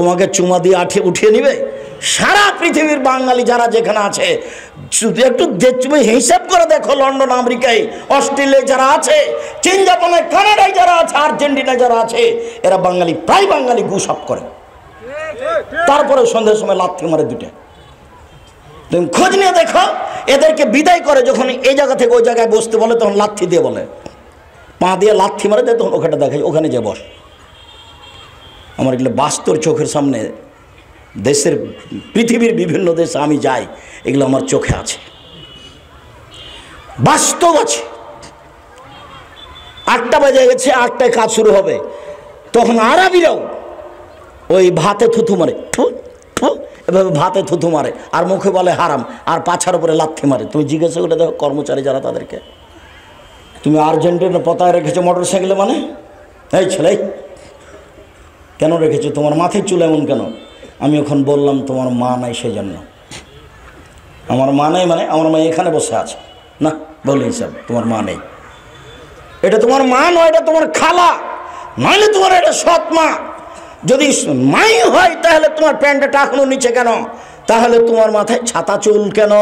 তোমাকে চুমা দিয়ে উঠিয়ে নিবে? সারা পৃথিবীর বাঙালি যারা যেখানে আছে শুধু একটু তুমি হিসাব করে দেখো, লন্ডন, আমেরিকায়, অস্ট্রেলিয়ায় যারা আছে, চীন, জাপানে, কানাডায় যারা আছে, আর্জেন্টিনায় যারা আছে, এরা বাঙালি, প্রায় বাঙালি গুসাপ করে। তারপরে সন্ধ্যার সময় লাথি মারে দুটো। তুমি খোঁজ নিয়ে দেখো, এদেরকে বিদায় করে যখন এই জায়গা থেকে ওই জায়গায় বসতে বলে তখন লাথি দিয়ে বলে, পা দিয়ে লাথি মারে দেয়, তখন ওখানে দেখায় ওখানে যে বস। আমার এগুলো বাস্তব চোখের সামনে, দেশের পৃথিবীর বিভিন্ন দেশে আমি যাই, এগুলো আমার চোখে আছে, বাস্তব আছে। 8টা বেজে গেছে, 8টায় কাজ শুরু হবে, তখন আরবিরাও ওই ভাতে থুথু মারে, এভাবে ভাতে থুথু মারে, আর মুখে বলে হারাম, আর পাছার উপরে লাথি মারে। তুমি জিজ্ঞাসা করে দেখো কর্মচারী যারা, তাদেরকে, তুমি আর্জেন্টিনার পতাকা রেখেছো মোটর সাইকেলে, মানে এই ছেলে কেন রেখেছো? তোমার মাথায় চুল এমন কেন? আমি এখন বললাম তোমার মা নাই সেই জন্য। আমার মা নেই মানে আমার মা এখানে বসে আছে না, বলে হিসাব তোমার মা নেই। এটা তোমার মা নয়, এটা তোমার খালা, নইলে তোমার এটা সৎ মা। যদি মাই হয় তাহলে তোমার প্যান্টটা টাকানো নিচে কেন? তাহলে তোমার মাথায় ছাতা চুল কেন?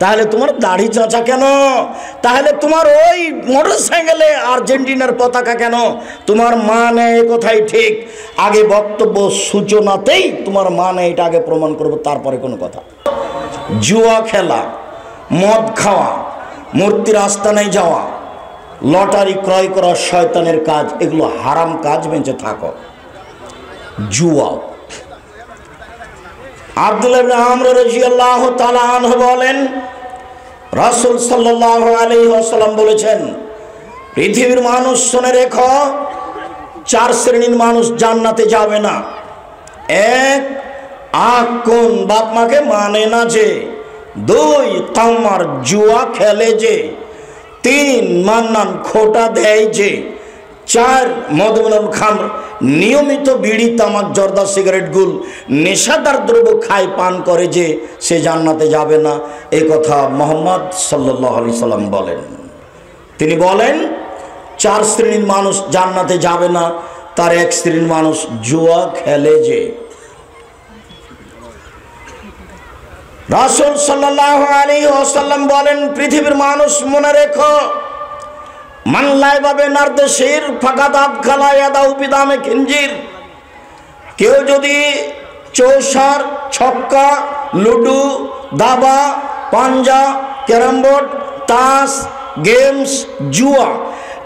তাহলে তোমার দাড়ি চাঁচা কেন? তাহলে তোমার ওই মোটর সাইকেলে আর্জেন্টিনার পতাকা কেন? তোমার মা নেই, কোথায় ঠিক। আগে বক্তব্য সূচনাতেই তোমার মা নেই, এটা আগে প্রমাণ করবো, তারপরে কোনো কথা। জুয়া খেলা, মদ খাওয়া, মূর্তির আস্তানায় যাওয়া, লটারি ক্রয় করা শয়তানের কাজ, এগুলো হারাম কাজ, বেঁচে থাকো। জুয়া। আব্দুল্লাহ ইবনে আমর রাদিয়াল্লাহু তাআলা আনহু বলেন, রাসূল সাল্লাল্লাহু আলাইহি ওয়াসাল্লাম বলেছেন, পৃথিবীর মানুষ শুনে রেখো, 4 শ্রেণীর মানুষ জান্নাতে যাবে না। 1, আকুন, বাপ মাকে মানে না যে। 2, কামার, জুয়া খেলে যে। 3, মান্নান, খোটা দেয় যে। 4, মদমুল খামর, নিয়মিত বিড়ি, তামাক, জর্দা, সিগারেট, গুল, নেশাদার দ্রব্য খায়, পান করে যে, সে জান্নাতে যাবে না। এই কথা মুহাম্মদ সাল্লাল্লাহু আলাইহি সাল্লাম বলেন। তিনি বলেন 4 শ্রেণীর মানুষ জান্নাতে যাবে না, তার 1 শ্রেণীর মানুষ জুয়া খেলে যে। রাসূল সাল্লাল্লাহু আলাইহি ওয়াসাল্লাম বলেন, পৃথিবীর মানুষ মনে রেখো, মানলাই বাবে নারদেশের ফাঁকাদাব খালায়া দাও বিদামে খিঞ্জির। কেউ যদি চৌসার, ছক্কা, লুডু, দাবা, পাঞ্জা, ক্যারাম বোর্ড, তাস, গেমস, জুয়া,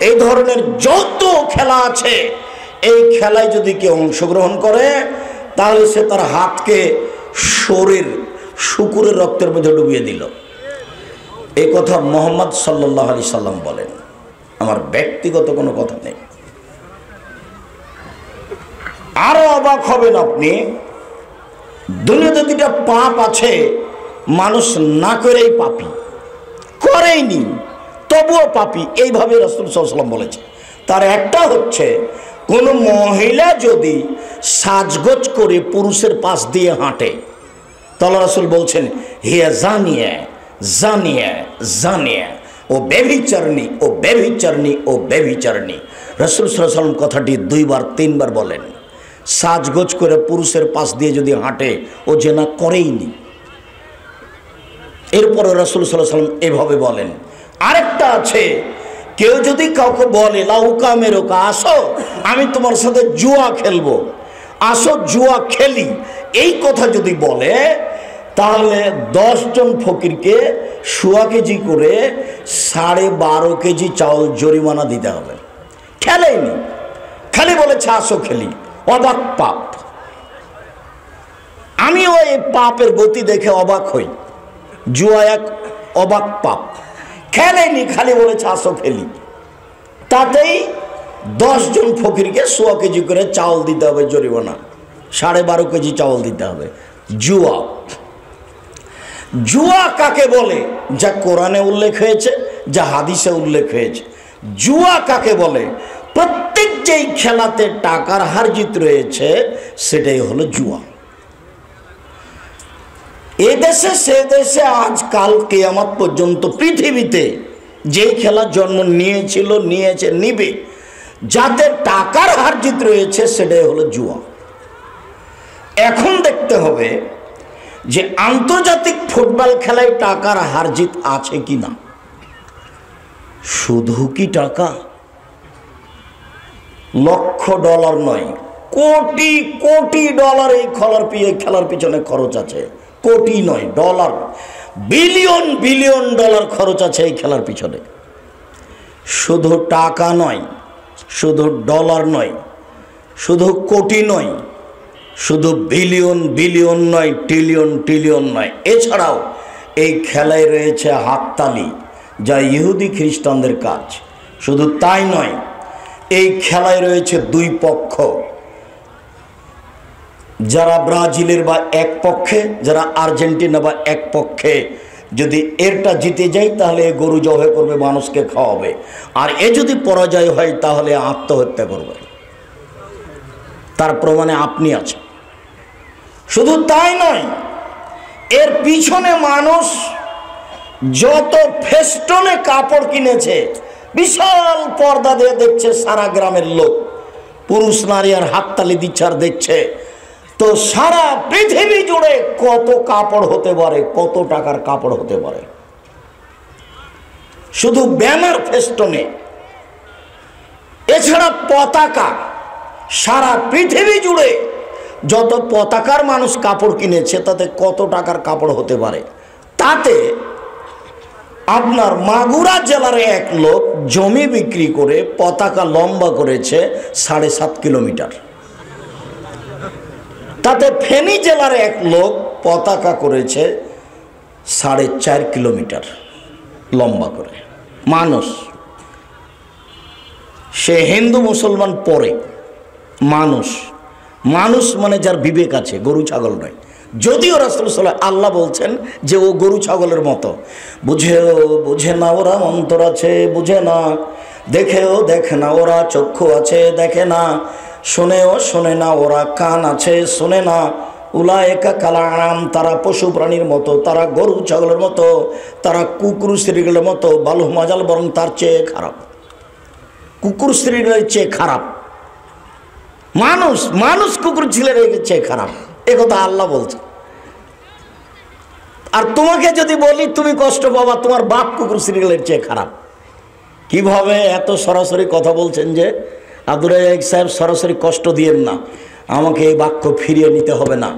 এই ধরনের যত খেলা আছে, এই খেলায় যদি কেউ অংশগ্রহণ করে, তাহলে সে তার হাতকে শরীর শুকুরের রক্তের মধ্যে ডুবিয়ে দিল। এই কথা মুহাম্মদ সাল্লাল্লাহু আলাইহি সাল্লাম বলেন, আমার ব্যক্তিগত কোনো কথা নেই। আরো অবাক হবেন আপনি, দুনিয়াতে 2টা পাপ আছে, মানুষ না করেই পাপী, করেইনি তবুও পাপী, এইভাবে রাসূল সাল্লাল্লাহু আলাইহি ওয়াসাল্লাম বলেছে। তার একটা হচ্ছে, কোনো মহিলা যদি সাজগোজ করে পুরুষের পাশ দিয়ে হাঁটে, তাহলে রাসূল বলছেন, হিয়া জানিয়া জানিয়া জানিয়া, ও ব্যভিচারিণী, ও ব্যভিচারিণী, ও ব্যভিচারিণী। রাসূল সাল্লাল্লাহু আলাইহি ওয়াসাল্লাম কথাটি 2বার 3বার বলেন। সাজগোজ করে পুরুষের পাশ দিয়ে যদি হাঁটে, ও জেনা করেইনি। এরপরে রাসূল সাল্লাল্লাহু আলাইহি ওয়াসাল্লাম এভাবে বলেন। আরেকটা আছে, কেউ যদি কাউকে বলে, লাউকা মেরোকা, আসো আমি তোমার সাথে জুয়া খেলবো, আসো জুয়া খেলি, এই কথা যদি বলে, তাহলে 10 জন ফকিরকে 1.25 কেজি করে 12.5 কেজি চাউল জরিমানা দিতে হবে। খেলেইনি, খালি বলেছে আসো খেলি, অবাক পাপ। আমিও এই পাপের গতি দেখে অবাক হই। জুয়া এক অবাক পাপ, খেলেনি, খালি বলেছে আসো খেলি, তাতেই 10 জন ফকিরকে 1.25 কেজি করে চাউল দিতে হবে জরিমানা, 12.5 কেজি চাউল দিতে হবে। জুয়া। জুয়া কাকে বলে, যা কোরআনে উল্লেখ হয়েছে, যা হাদিসে উল্লেখ হয়েছে। জুয়া কাকে বলে? প্রত্যেক যেই খেলাতে টাকার হার জিত রয়েছে, সেটাই হলো জুয়া। এ দেশে সে দেশে আজকাল কিয়ামত পর্যন্ত পৃথিবীতে যেই খেলা জন্ম নিয়েছিল, নিয়েছে, নিবে, যাদের টাকার হার জিত রয়েছে, সেটাই হলো জুয়া। এখন দেখতে হবে যে আন্তর্জাতিক ফুটবল খেলায় টাকার হারজিত আছে কি না। শুধু কি টাকা? লক্ষ ডলার নয়, কোটি কোটি ডলার এই খেলার পিছনে খরচ আছে। কোটি নয়, ডলার, বিলিয়ন বিলিয়ন ডলার খরচ আছে এই খেলার পিছনে। শুধু টাকা নয়, শুধু ডলার নয়, শুধু কোটি নয়, শুধু বিলিয়ন বিলিয়ন নয়, ট্রিলিয়ন ট্রিলিয়ন নয়। এছাড়াও এই খেলায় রয়েছে হাততালি, যা ইহুদি খ্রিস্টানদের কাজ। শুধু তাই নয়, এই খেলায় রয়েছে দুই পক্ষ, যারা ব্রাজিলের বা এক পক্ষে, যারা আর্জেন্টিনা বা এক পক্ষে। যদি এরটা জিতে যায় তাহলে গরু জবাই করবে, মানুষকে খাওয়াবে, আর এ যদি পরাজয় হয় তাহলে আত্মহত্যা করবে। তার প্রমাণে আপনি আছেন। শুধু তাই নয়, এর পিছনে মানুষ যত ফেস্টনে কাপড় কিনেছে, বিশাল পর্দা দিয়ে দেখছে সারা গ্রামের লোক, পুরুষ নারী আর হাততালি দিচ্ছে আর দেখছে। তো সারা পৃথিবী জুড়ে কত কাপড় হতে পারে, কত টাকার কাপড় হতে পারে শুধু ব্যানার ফেস্টনে। এছাড়া পতাকা, সারা পৃথিবী জুড়ে যত পতাকার মানুষ কাপড় কিনেছে তাতে কত টাকার কাপড় হতে পারে। তাতে আপনার মাগুরা জেলার এক লোক জমি বিক্রি করে পতাকা লম্বা করেছে 7.5 কিলোমিটার। তাতে ফেনী জেলার এক লোক পতাকা করেছে 4.5 কিলোমিটার লম্বা করে। মানুষ, সে হিন্দু মুসলমান পরে, মানুষ, মানুষ মানে যার বিবেক আছে, গরু ছাগল নয়। যদিও রাসূল সাল্লাল্লাহু আল্লাহ বলছেন যে ও গরু ছাগলের মতো, বুঝে না ওরা অন্তর আছে, বুঝে না, দেখেও দেখে না ওরা চক্ষু আছে, দেখে না, শোনেও শোনে না ওরা কান আছে, শোনে না। উলায়েকা কালাম, তারা পশু প্রাণীর মতো, তারা গরু ছাগলের মতো, তারা কুকুর শ্রীগুলোর মতো, বালু মাজাল, বরং তার চেয়ে খারাপ, কুকুর শ্রীগুলোর চেয়ে খারাপ। মানুষ, মানুষ কুকুর ছেলের চেয়ে খারাপ, একথা আল্লাহ বলছে। আর তোমাকে যদি বলি তুমি কষ্ট পাবা, তোমার বাপ কুকুর শ্রীগুলোর চেয়ে খারাপ। কিভাবে এত সরাসরি কথা বলছেন যে আব্দুর রাজ্জাক সাহেব, সরাসরি কষ্ট দিয়েন না, আমাকে এই বাক্য ফিরিয়ে নিতে হবে না।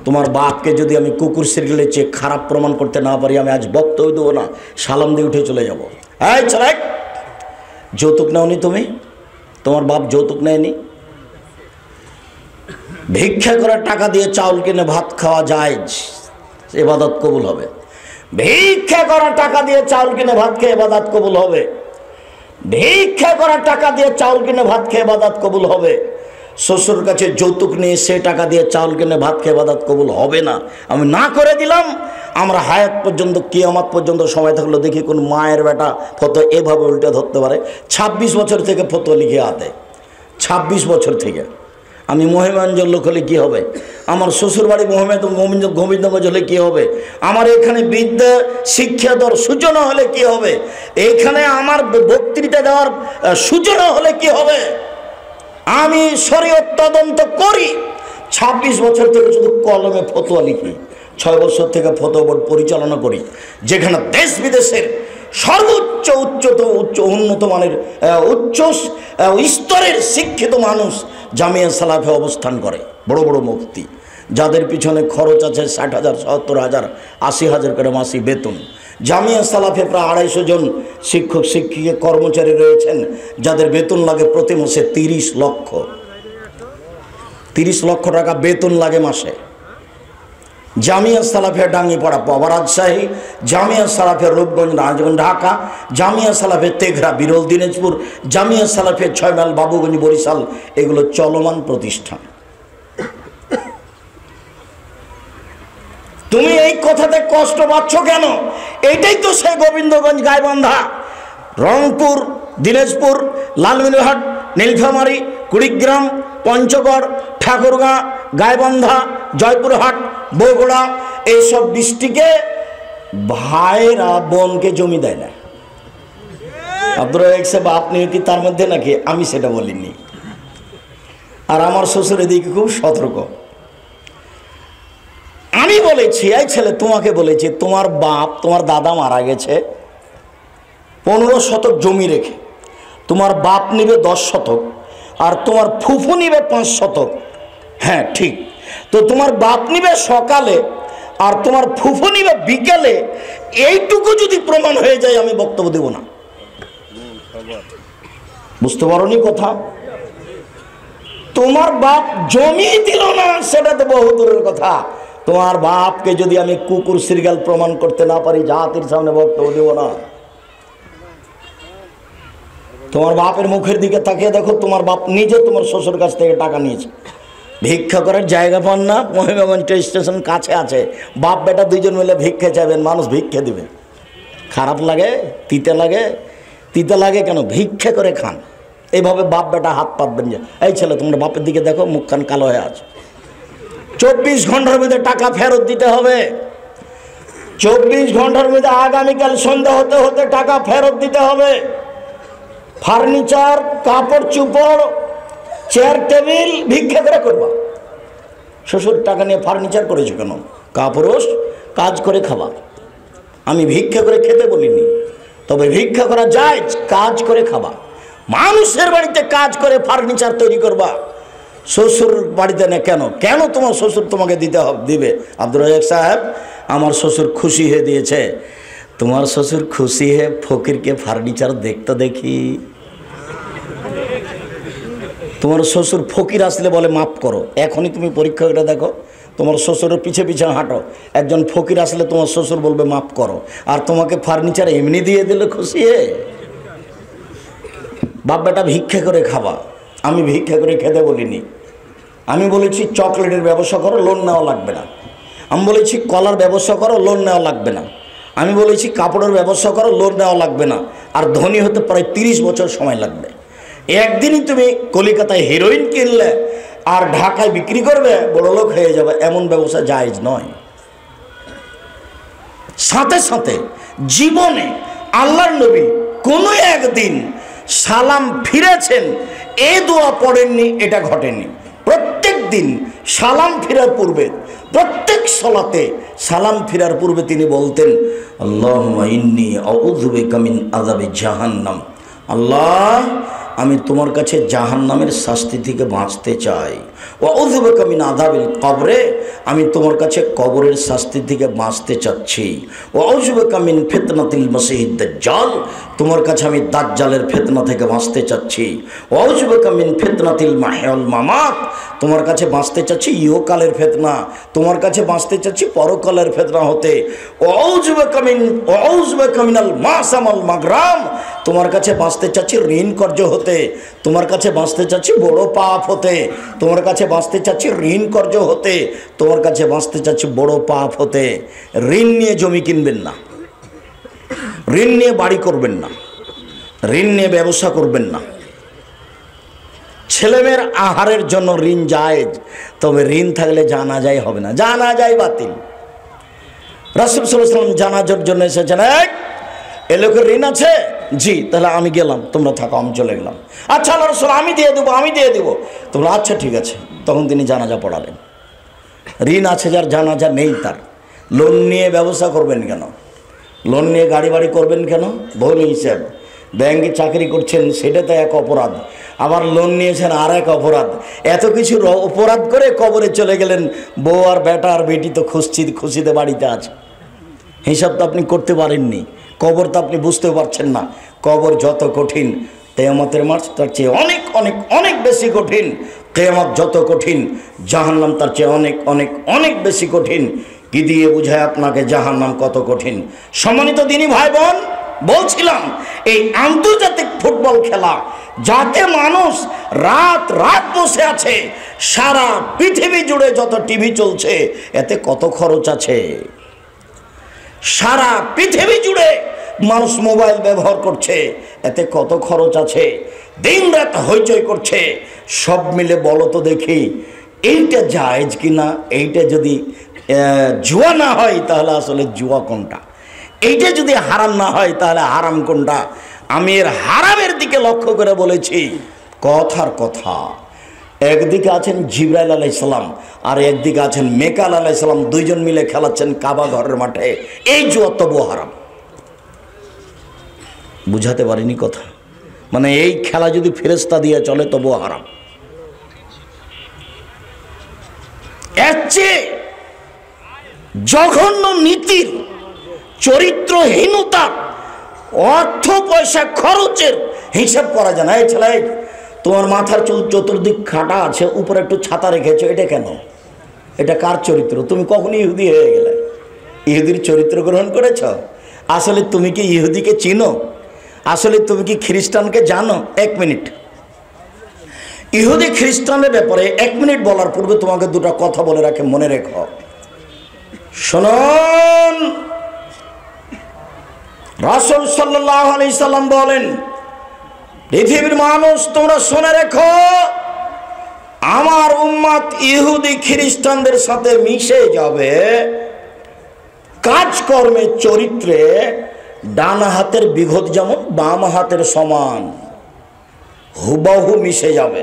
তোমার বাপকে যদি আমি কুকুর শ্রীগুলোর চেয়ে খারাপ প্রমাণ করতে না পারি, আমি আজ বক্তব্য দেবো না, সালাম দিয়ে উঠে চলে যাবো। এই ছেলে, যৌতুক নাওনি তুমি? তোমার বাপ যৌতুক নেয়নি? ভিক্ষা করার টাকা দিয়ে চাউল কিনে ভাত খাওয়া জায়েজ, ইবাদত কবুল হবে। ভিক্ষা করার টাকা দিয়ে চাউল কিনে ভাত খেয়ে ইবাদত কবুল হবে। ভিক্ষা করার টাকা দিয়ে চাউল কিনে ভাত খেয়ে ইবাদত কবুল হবে। শ্বশুর কাছে যৌতুক নিয়ে সে টাকা দিয়ে চাউল কিনে ভাত খেয়ে ইবাদত কবুল হবে না। আমি না করে দিলাম। আমরা হায়াত পর্যন্ত, কিয়ামত পর্যন্ত সময় থাকলো দেখি কোন মায়ের বেটা ফতো এভাবে উল্টে ধরতে পারে। 26 বছর থেকে ফতো লিখে আতে, 26 বছর থেকে। আমি মহিমাঞ্জল লোক হলে কী হবে? আমার শ্বশুরবাড়ি গোবিন্দগঞ্জ হলে কী হবে? আমার এখানে বিদ্যা শিক্ষা দেওয়ার সূচনা হলে কী হবে? এইখানে আমার বক্তৃতা দেওয়ার সূচনা হলে কী হবে? আমি শরীয়ত তদন্ত করি, 26 বছর থেকে শুধু কলমে ফতোয়া লিখি, 6 বছর থেকে ফতোয়া বোর্ড পরিচালনা করি, যেখানে দেশ বিদেশের সর্বোচ্চ উন্নত মানের উচ্চ স্তরের শিক্ষিত মানুষ জামিয়া সালাফে অবস্থান করে। বড় বড় মুফতি, যাদের পিছনে খরচ আছে 60,000, 70,000, 80,000 করে মাসিক বেতন। জামিয়া সালাফে প্রায় 250 জন শিক্ষক শিক্ষিকা কর্মচারী রয়েছেন, যাদের বেতন লাগে প্রতি মাসে 30 লক্ষ। 30 লক্ষ টাকা বেতন লাগে মাসে। জামিয়া সালাফে ডাঙ্গিপাড়া পাওয়া রাজশাহী, জামিয়া সালাফে রূপগঞ্জ রাজগঞ্জ ঢাকা, জামিয়া সালাফে তেঘরা বিরল দিনাজপুর, জামিয়া সালাফে 6 মাইল বাবুগঞ্জ বরিশাল, এগুলো চলমান প্রতিষ্ঠান। তুমি এই কথাতে কষ্ট পাচ্ছ কেন? এইটাই তো সে গোবিন্দগঞ্জ, গাইবান্ধা, রংপুর, দিনাজপুর, লালমিনহাট, নীলফামারী, কুড়িগ্রাম, পঞ্চগড়, ঠাকুরগাঁ, গাইবান্ধা, জয়পুরহাট, বগুড়া, এইসব ডিস্ট্রিক্টে ভাইরা বোনকে জমি দেয় না। আব্দুর রাজ্জাক সাহেব, আপনি কি তার মধ্যে নাকি? আমি সেটা বলিনি। আর আমার শ্বশুর এদিকে খুব সতর্ক। আমি বলেছি, এই ছেলে তোমাকে বলেছি, তোমার বাপ তোমার দাদা মারা গেছে 15 শতক জমি রেখে, তোমার বাপ নিবে 10 শতক আর তোমার ফুফু নিবে 5 শতক। হ্যাঁ ঠিক, তো তোমার বাপ নিবে সকালে আর তোমার ফুফু নিবে বিকেলে, এইটুকু যদি প্রমাণ হয়ে যায় আমি বক্তব্য দেব না। বুঝতে পারোনি কথা? তোমার বাপ জমি দিল না সেটা তো বহু দূরের কথা, তোমার বাপকে যদি আমি কুকুর সিরগাল প্রমাণ করতে না পারি জাতির সামনে বক্তব্য দেব না। তোমার বাপের মুখের দিকে তাকিয়ে দেখো, তোমার বাপ নিজে তোমার শ্বশুর কাছ থেকে টাকা নিয়েছে। ভিক্ষা করার জায়গা পান না, মহিমাগঞ্জ স্টেশন কাছে আছে, বাপ বেটা দুইজন মিলে ভিক্ষা চাইবেন, মানুষ ভিক্ষা দিবে। খারাপ লাগে? তিতে লাগে? তিতে লাগে কেন? ভিক্ষা করে খান। এইভাবে বাপ বেটা হাত পাতবেন যে, এই ছেলে তোমরা বাপের দিকে দেখো, মুখখান কালো হয়ে আছে। 24 ঘন্টার মধ্যে টাকা ফেরত দিতে হবে। 24 ঘন্টার মধ্যে, আগামীকাল সন্ধ্যা হতে হতে টাকা ফেরত দিতে হবে। ফার্নিচার, কাপড় চোপড়, চেয়ার টেবিল ভিক্ষা করে করবা। শ্বশুর টাকা নিয়ে ফার্নিচার করেছো কেন? কাপড় কাজ করে খাবা। আমি ভিক্ষা করে খেতে বলিনি, তবে ভিক্ষা করা যায়, কাজ করে খাবা। মানুষের বাড়িতে কাজ করে ফার্নিচার তৈরি করবা, শ্বশুর বাড়িতে না কেন? কেন তোমার শ্বশুর তোমাকে দিবে? আব্দুর রাজ্জাক সাহেব, আমার শ্বশুর খুশি হয়ে দিয়েছে। তোমার শ্বশুর খুশি হয়ে ফকিরকে ফার্নিচার দেখতে দেখি। তোমার শ্বশুর ফকির আসলে বলে মাফ করো, এখনই তুমি পরীক্ষা করে দেখো, তোমার শ্বশুরের পিছে পিছে হাঁটো, একজন ফকির আসলে তোমার শ্বশুর বলবে মাফ করো, আর তোমাকে ফার্নিচার এমনি দিয়ে দিলে খুশি হে। বাপ বেটা ভিক্ষা করে খাবা। আমি ভিক্ষা করে খেতে বলিনি, আমি বলেছি চকলেটের ব্যবসা করো, লোন নেওয়া লাগবে না। আমি বলেছি কলার ব্যবসা করো, লোন নেওয়া লাগবে না। আমি বলেছি কাপড়ের ব্যবসা করো, লোন নেওয়া লাগবে না। আর ধনী হতে প্রায় 30 বছর সময় লাগবে। একদিনই তুমি কলিকাতায় হেরোইন কিনলে আর ঢাকায় বিক্রি করবে, বড় লোক হয়ে যাবে, এমন ব্যবসা জায়েজ নয়। সাথে সাথে জীবনে আল্লাহর নবী কোনো একদিন সালাম ফিরেছেন এ দোয়া পড়েননি, এটা ঘটেনি। প্রত্যেক দিন সালাম ফিরার পূর্বে, প্রত্যেক সালাতে সালাম ফিরার পূর্বে তিনি বলতেন, আল্লাহুম্মা ইন্নী আউযু বিকা মিন আযাবি জাহান্নাম। আল্লাহ, আমি তোমার কাছে জাহান্নামের শাস্তি থেকে বাঁচতে চাই। ওয়া আউযু বিকা মিন আযাবিল কবরে, আমি তোমার কাছে কবরের শাস্তি থেকে বাঁচতে চাচ্ছি। ওয়া আউযু বিকা মিন ফিতনাতিল মাসিহিদ দাজ্জাল, তোমার কাছে আমি দাজ্জালের ফিতনা থেকে বাঁচতে চাচ্ছি। ওয়া আউযু বিকা মিন ফিতনাতিল মাহইয়া ওয়াল মামাত, তোমার কাছে বাঁচতে চাচ্ছি ইহকালের ফিতনা, তোমার কাছে বাঁচতে চাচ্ছি পরকালের ফিতনা হতে। ওয়া আউযু বিকা মিনাল মাসাম ওয়াল মাগরাম, তোমার কাছে বাঁচতে চাচ্ছি ঋণ কর্য হতে, তোমার কাছে বাঁচতে চাচ্ছি বড় পাপ হতে, তোমার কাছে বাঁচতে চাচ্ছি ঋণ কর্য হতে, তোমার কাছে বাঁচতে চাচ্ছি বড় পাপ হতে। ঋণ নিয়ে জমি কিনবেন না, ঋণ নিয়ে বাড়ি করবেন না, ঋণ নিয়ে ব্যবসা করবেন না। ছেলেমেয়ের আহারের জন্য ঋণ জায়েজ, তবে ঋণ থাকলে জানাজাই হবে না, জানাজাই বাতিল। রাসূল সাল্লাল্লাহু আলাইহি ওয়াসাল্লাম জানাজার জন্য এসেছেন, এ লোকের ঋণ আছে, জি, তাহলে আমি গেলাম, তোমরা থাকো, আমি চলে গেলাম। আচ্ছা আল্লাহ রাসূল, আমি দিয়ে দেবো, আমি দিয়ে দেবো। তোমরা আচ্ছা ঠিক আছে। তখন তিনি জানাজা পড়ালেন। ঋণ আছে যার, জানাজা নেই তার। লোন নিয়ে ব্যবসা করবেন কেন? লোন নিয়ে গাড়ি বাড়ি করবেন কেন? ভুল হিসাব। ব্যাংকে চাকরি করছেন সেটা তো এক অপরাধ, আবার লোন নিয়েছেন আর এক অপরাধ। এত কিছু অপরাধ করে কবরে চলে গেলেন, বউ আর বেটা আর বেটি তো খুশিতে বাড়িতে আছে। হিসাব তো আপনি করতে পারেননি, কবর তো আপনি বুঝতেও পারছেন না। কবর যত কঠিন, কিয়ামতের মাঠ তার চেয়ে অনেক অনেক অনেক বেশি কঠিন। কিয়ামত যত কঠিন, জাহান্নাম তার চেয়ে অনেক অনেক অনেক বেশি কঠিন। কি দিয়ে বুঝায় আপনাকে জাহান্নাম কত কঠিন? সম্মানিত দিনী ভাই বোন, বলছিলাম এই আন্তর্জাতিক ফুটবল খেলা, যাতে মানুষ রাত রাত বসে আছে, সারা পৃথিবী জুড়ে যত টিভি চলছে, এতে কত খরচ আছে? সারা পৃথিবী জুড়ে মানুষ মোবাইল ব্যবহার করছে, এতে কত খরচ আছে? দিন রাত হইচই করছে, সব মিলে বলো তো দেখি, এইটা জায়েজ কিনা? এইটা যদি জুয়া না হয় তাহলে আসলে জুয়া কোনটা? এইটা যদি হারাম না হয় তাহলে হারাম কোনটা? আমি এর হারামের দিকে লক্ষ্য করে বলেছি, কথার কথা। একদিকে আছেন জিবরাইল আলাইহিস সালাম আর একদিকে আছেন মেকাল আলাইহিস সালাম, দুইজন মিলে খেলাচ্ছেন কাবা ঘরের মাঠে। এই জুয়া তবুও হারাম। বুঝাতে পারিনি কথা? মানে এই খেলা যদি ফেরেশতা দিয়ে চলে তবুও হারাম। এর চেয়ে জঘন্য নীতির, চরিত্রহীনতা, অর্থ পয়সা খরচের হিসাব করা যায় না। এই ছেলে, তোমার মাথার চুল চতুর্দিক খাটা আছে, উপরে একটু ছাতা রেখেছো, এটা কেন? এটা কার চরিত্র? তুমি কখন ইহুদি হয়ে গেলে? ইহুদির চরিত্র গ্রহণ করেছ? আসলে তুমি কি ইহুদিকে চিনো? আসলে তুমি কি খ্রিস্টানকে জানো? এক মিনিট, ইহুদি খ্রিস্টানের ব্যাপারে এক মিনিট বলার পূর্বে তোমাকে দুটো কথা বলে রাখে, মনে রেখো। শুনুন, রাসূল সাল্লাল্লাহু আলাইহি সাল্লাম বলেন, পৃথিবীর মানুষ তোমরা শুনে রেখো, আমার উম্মত ইহুদি খ্রিস্টানদের সাথে মিশে যাবে কাজকর্মে, চরিত্রে। ডান হাতের বিঘত যেমন বাম হাতের সমান, হুবহু মিশে যাবে।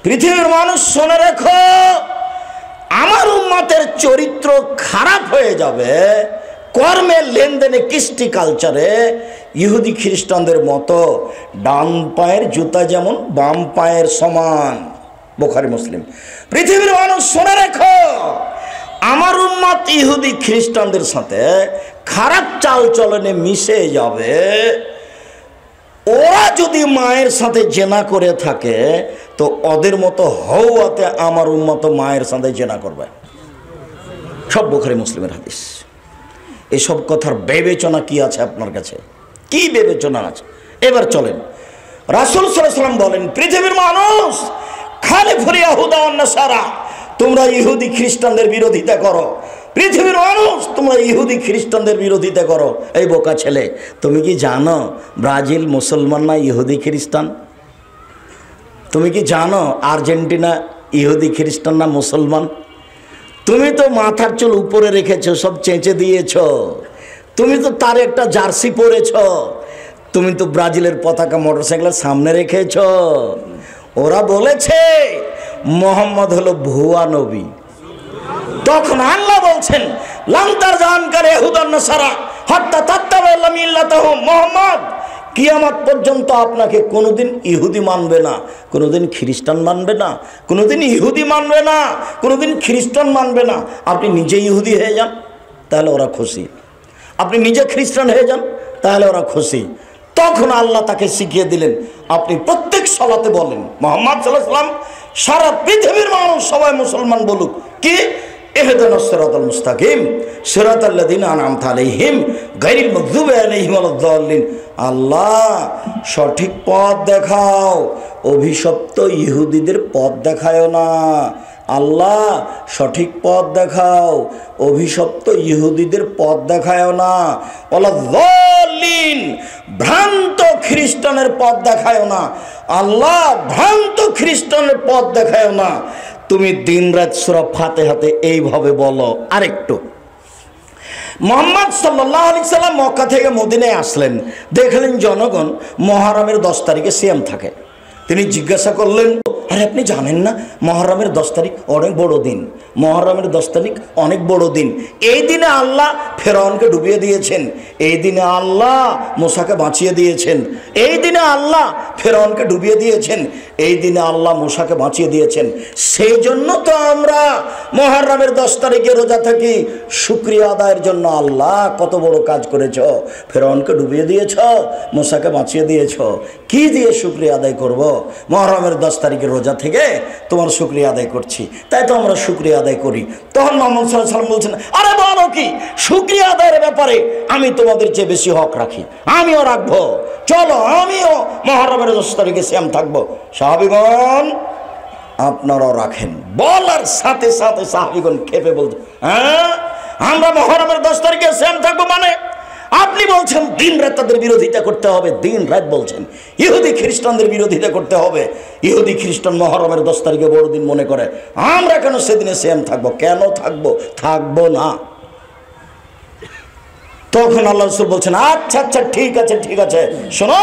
পৃথিবীর মানুষ শুনে রেখো, আমার উম্মতের চরিত্র খারাপ হয়ে যাবে কর্মে, লেনদেনে, কৃষ্টি কালচারে ইহুদি খ্রিস্টানদের মতো। ডান পায়ের জুতা যেমন বাম পায়ের সমান, বুখারী মুসলিম। পৃথিবীর মানুষ শুনে রেখো, আমার উম্মত ইহুদি খ্রিস্টানদের সাথে খারাপ চাল চলনে মিশে যাবে। ওরা যদি মায়ের সাথে জেনা করে থাকে তো ওদের মতো হওয়াতে আমার উম্মত মায়ের সাথে জেনা করবে। সব বুখারী মুসলিমের হাদিস। এসব কথার বিবেচনা কি আছে আপনার কাছে? কি বিবেচনা আছে? এবার চলেন, রাসূল সাল্লাল্লাহু আলাইহি ওয়াসাল্লাম বলেন, পৃথিবীর মানুষ খালিফুল ইয়াহুদা ওয়ান নাসারা, তোমরা ইহুদি খ্রিস্টানদের বিরোধিতা করো। পৃথিবীর মানুষ তোমরা ইহুদি খ্রিস্টানদের বিরোধিতা করো। এই বোকা ছেলে, তুমি কি জানো ব্রাজিল মুসলমান না ইহুদি খ্রিস্টান? তুমি কি জানো আর্জেন্টিনা ইহুদি খ্রিস্টান না মুসলমান? তুমি তো মাথার চুল উপরে রেখেছো, সব চেঁচে দিয়েছ। তুমি তো তার একটা জার্সি পরেছ। তুমি তো ব্রাজিলের পতাকা মোটরসাইকেলের সামনে রেখেছ। ওরা বলেছে মোহাম্মদ হলো ভুয়া নবী। তখন আল্লাহ বলছেন, লান্তার জানকার ইহুদান নাসারা হাত্তা তাত্তাবা মিল্লাতাহুম, মুহাম্মদ কিয়ামত পর্যন্ত আপনাকে কোনোদিন ইহুদি মানবে না, কোনোদিন খ্রিস্টান মানবে না, কোনোদিন ইহুদি মানবে না, কোনোদিন খ্রিস্টান মানবে না। আপনি নিজে ইহুদি হয়ে যান, তাহলে ওরা খুশি। আপনি নিজে খ্রিস্টান হয়ে যান, তাহলে ওরা খুশি। তখন আল্লাহ তাকে শিখিয়ে দিলেন, আপনি প্রত্যেক সালাতে বলেন মুহাম্মদ সাল্লাল্লাহু আলাইহি ওয়াসাল্লাম, সারা পৃথিবীর মানুষ সবাই মুসলমান বলুক কি, ইহদিনাস সিরাতাল মুস্তাকিম সিরাতাল্লাযিনা আনআমতা আলাইহিম গায়রিল মাগযুবি আলাইহিম ওয়ালাদ-দাল্লিন। আল্লাহ সঠিক পথ দেখাও, অভিশপ্ত ইহুদিদের পথ দেখায়ও না। আল্লাহ সঠিক পথ দেখাও, অভিশপ্ত ইহুদিদের পথ দেখায়ও না। ওয়ালাদ-দাল্লিন, ভ্রান্ত খ্রিস্টানের পথ দেখায়ও না। আল্লাহ ভ্রান্ত খ্রিস্টানের পথ দেখায়ও না। তুমি দিনরাত সূরা ফাতিহাতে এইভাবে বলো। আরেকটু, মুহাম্মদ সাল্লাল্লাহু আলাইহি সাল্লাম মক্কা থেকে মদিনায় আসলেন, দেখলেন জনগণ মুহররমের 10 তারিখে সিয়াম থাকে। তিনি জিজ্ঞাসা করলেন, আরে আপনি জানেন না মুহররমের 10 তারিখ অনেক বড় দিন? মুহররমের 10 তারিখ অনেক বড় দিন। এই দিনে আল্লাহ ফেরাউনকে ডুবিয়ে দিয়েছেন, এই দিনে আল্লাহ মূসাকে বাঁচিয়ে দিয়েছেন, এই দিনে আল্লাহ ফেরাউনকে ডুবিয়ে দিয়েছেন, এই দিনে আল্লাহ মূসাকে বাঁচিয়ে দিয়েছেন। সেই জন্য তো আমরা মুহররমের 10 তারিখে রোজা থাকি, শুকরিয়া আদায়ের জন্য। আল্লাহ কত বড় কাজ করেছ, ফেরাউনকে ডুবিয়ে দিয়েছ, মূসাকে বাঁচিয়ে দিয়েছ, কি দিয়ে শুকরিয়া আদায় করব? মুহররমের 10 তারিখে রোজা থেকে তোমার শুকরিয়া আদায় করছি, তাই তো আমরা শুকরিয়া আদায় করি। তখন মুহাম্মদ সাল্লাল্লাহু আলাইহি ওয়াসাল্লাম বলছেন, আরে বলো কি, শুকরিয়া আদায়ের ব্যাপারে আমি তোমাদের চেয়ে বেশি হক রাখি, আমিও রাখবো, চলো আমিও মুহররমের 10 তারিখে সিয়াম থাকবো। সাহাবীগণ আপনারাও রাখেন। বলার সাথে সাথে সাহাবীগণ খেপে বলছে, হ্যাঁ আমরা মুহররমের 10 তারিখে সিয়াম থাকবো মানে? আপনি বলছেন দিন রাত তাদের বিরোধিতা করতে হবে, দিন রাত বলছেন ইহুদি খ্রিস্টানদের বিরোধিতা করতে হবে। ইহুদি খ্রিস্টান মুহররমের 10 তারিখে বড় দিন মনে করে, আমরা কেন সেদিনে সিয়াম থাকবো? কেন থাকবো? থাকবো না। তখন আল্লাহ রাসূল বলছেন, আচ্ছা আচ্ছা ঠিক আছে ঠিক আছে, শোনো,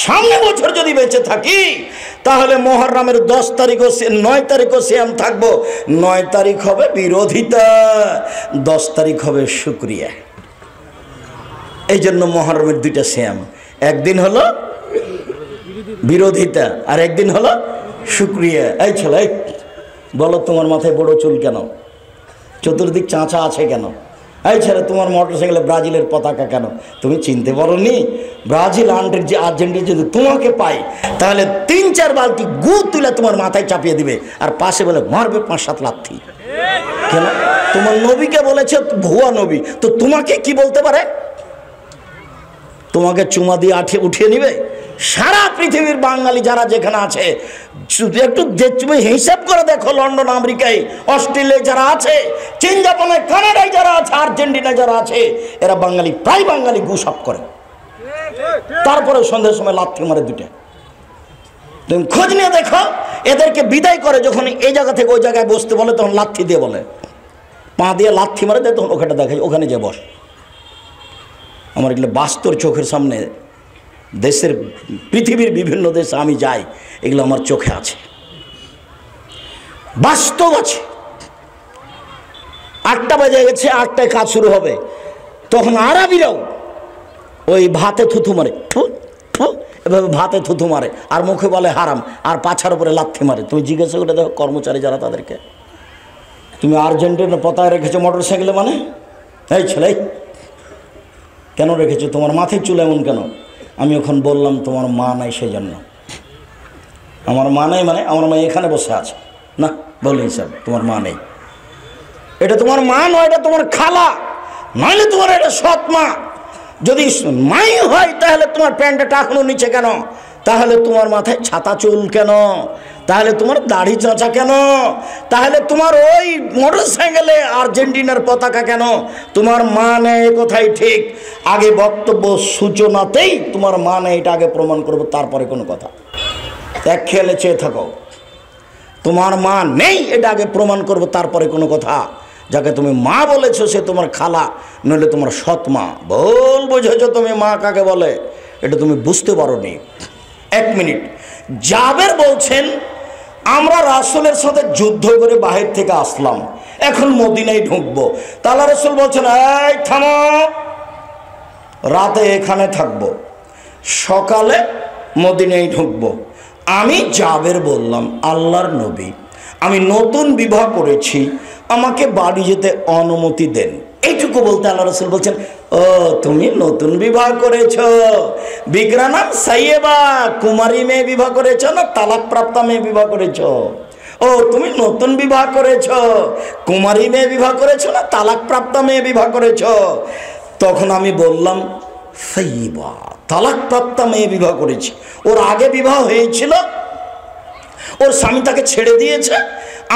সামনে বছর যদি বেঁচে থাকি তাহলে মুহররমের 10 তারিখও 9 তারিখও সিয়াম থাকবো। 9 তারিখ হবে বিরোধিতা, 10 তারিখ হবে শুকরিয়া। এই জন্য মুহররমের 2টা সিয়াম, একদিন হলো বিরোধিতা আর একদিন হলো শুকরিয়া। এই ছেলে, বলো তোমার মাথায় বড় চুল কেন? চতুর্দিক চাঁচা আছে কেন? এই ছেলে, তোমার মোটরসাইকেলে ব্রাজিলের পতাকা কেন? তুমি চিনতে পারোনি? ব্রাজিল আর্জেন্টিনা যদি তোমাকে পাই তাহলে 3-4 বালতি গু তুলে তোমার মাথায় চাপিয়ে দিবে আর পাশে বলে মারবে 5-7 লাথি। কেন? তোমার নবীকে বলেছে ভুয়া নবী, তো তোমাকে কি বলতে পারে? তোমাকে চুমা দিয়ে উঠিয়ে নিবে? সারা পৃথিবীর বাঙালি যারা যেখানে আছে একটু তুমি হিসাব করে দেখো, লন্ডন, আমেরিকায়, অস্ট্রেলিয়ায় যারা আছে, চীন, জাপানে, কানাডায় যারা আছে, আর্জেন্টিনায় যারা আছে, এরা বাঙালি, প্রায় বাঙালি গুসাপ করে, তারপরে সন্ধ্যের সময় লাথি মারে 2টা। তুমি খোঁজ নিয়ে দেখো, এদেরকে বিদায় করে যখন এই জায়গা থেকে ওই জায়গায় বসতে বলে তখন লাথি দিয়ে বলে, পা দিয়ে লাথি মারে দেয়, তখন ওখানে দেখায় ওখানে যে বস। আমার এগুলো বাস্তব চোখের সামনে, দেশের পৃথিবীর বিভিন্ন দেশে আমি যাই, এগুলো আমার চোখে আছে, বাস্তব আছে। 8টা বাজে গেছে, 8টায় কাজ শুরু হবে, তখন আরবিরাও ওই ভাতে থুথু মারে, এভাবে ভাতে থুথু মারে আর মুখে বলে হারাম আর পাছার উপরে লাথি মারে। তুমি জিজ্ঞাসা করে দেখো কর্মচারী যারা, তাদেরকে, তুমি আর্জেন্টিনার পতাকা রেখেছো মোটরসাইকেলে, মানে এই ছেলে কেন রেখেছো? তোমার মাথায় চুল এমন কেন? আমি ওখানে বললাম তোমার মা নাই সেই জন্য। আমার মা নাই মানে আমার মা এখানে বসে আছে না, বলে হিসাব তোমার মা নেই। এটা তোমার মা নয়, এটা তোমার খালা, নইলে তোমার এটা সৎ মা। যদি মাই হয় তাহলে তোমার প্যান্টটা টাকানো নিচে কেন? তাহলে তোমার মাথায় ছাতা চুল কেন? তাহলে তোমার দাড়ি চাঁচা কেন? তাহলে তোমার ওই মোটরসাইকেলে আর্জেন্টিনার পতাকা কেন? তোমার মা নেই, কোথায় ঠিক। আগে বক্তব্য সূচনাতেই তোমার মা নেই, এটা আগে প্রমাণ করবো, তারপরে কোনো কথা। এক খেয়ালে চেয়ে থাকো, তোমার মা নেই এটা আগে প্রমাণ করবো, তারপরে কোনো কথা। যাকে তুমি মা বলেছো সে তোমার খালা, নইলে তোমার সৎ মা। ভুল বুঝেছো তুমি মা কাকে বলে, এটা তুমি বুঝতে পারোনি। 1 মিনিট, জাবের বলছেন আমরা রাসূলের সাথে যুদ্ধ করে বাহির থেকে আসলাম, এখন মদিনায় ঢুকবো। তাহলে রাসূল বলছেন, এই থামো, রাতে এখানে থাকবো, সকালে মদিনায় ঢুকবো। আমি জাবের বললাম, আল্লাহর নবী, আমি নতুন বিবাহ করেছি, আমাকে বাড়ি যেতে অনুমতি দেন। এইটুকু বলতে আল্লাহ রাসূল বলছেন, ও তুমি নতুন বিবাহ করেছ, বিক্রানাম সাইয়েবা, কুমারী মেয়ে বিবাহ করেছ না তালাক প্রাপ্তা মেয়ে বিবাহ করেছ? ও তুমি নতুন বিবাহ করেছ, কুমারী মেয়ে বিবাহ করেছ না তালাক প্রাপ্তা মেয়ে বিবাহ করেছ? তখন আমি বললাম, সাইয়েবা, তালাক প্রাপ্তা মেয়ে বিবাহ করেছি। ওর আগে বিবাহ হয়েছিল, ওর স্বামী তাকে ছেড়ে দিয়েছে,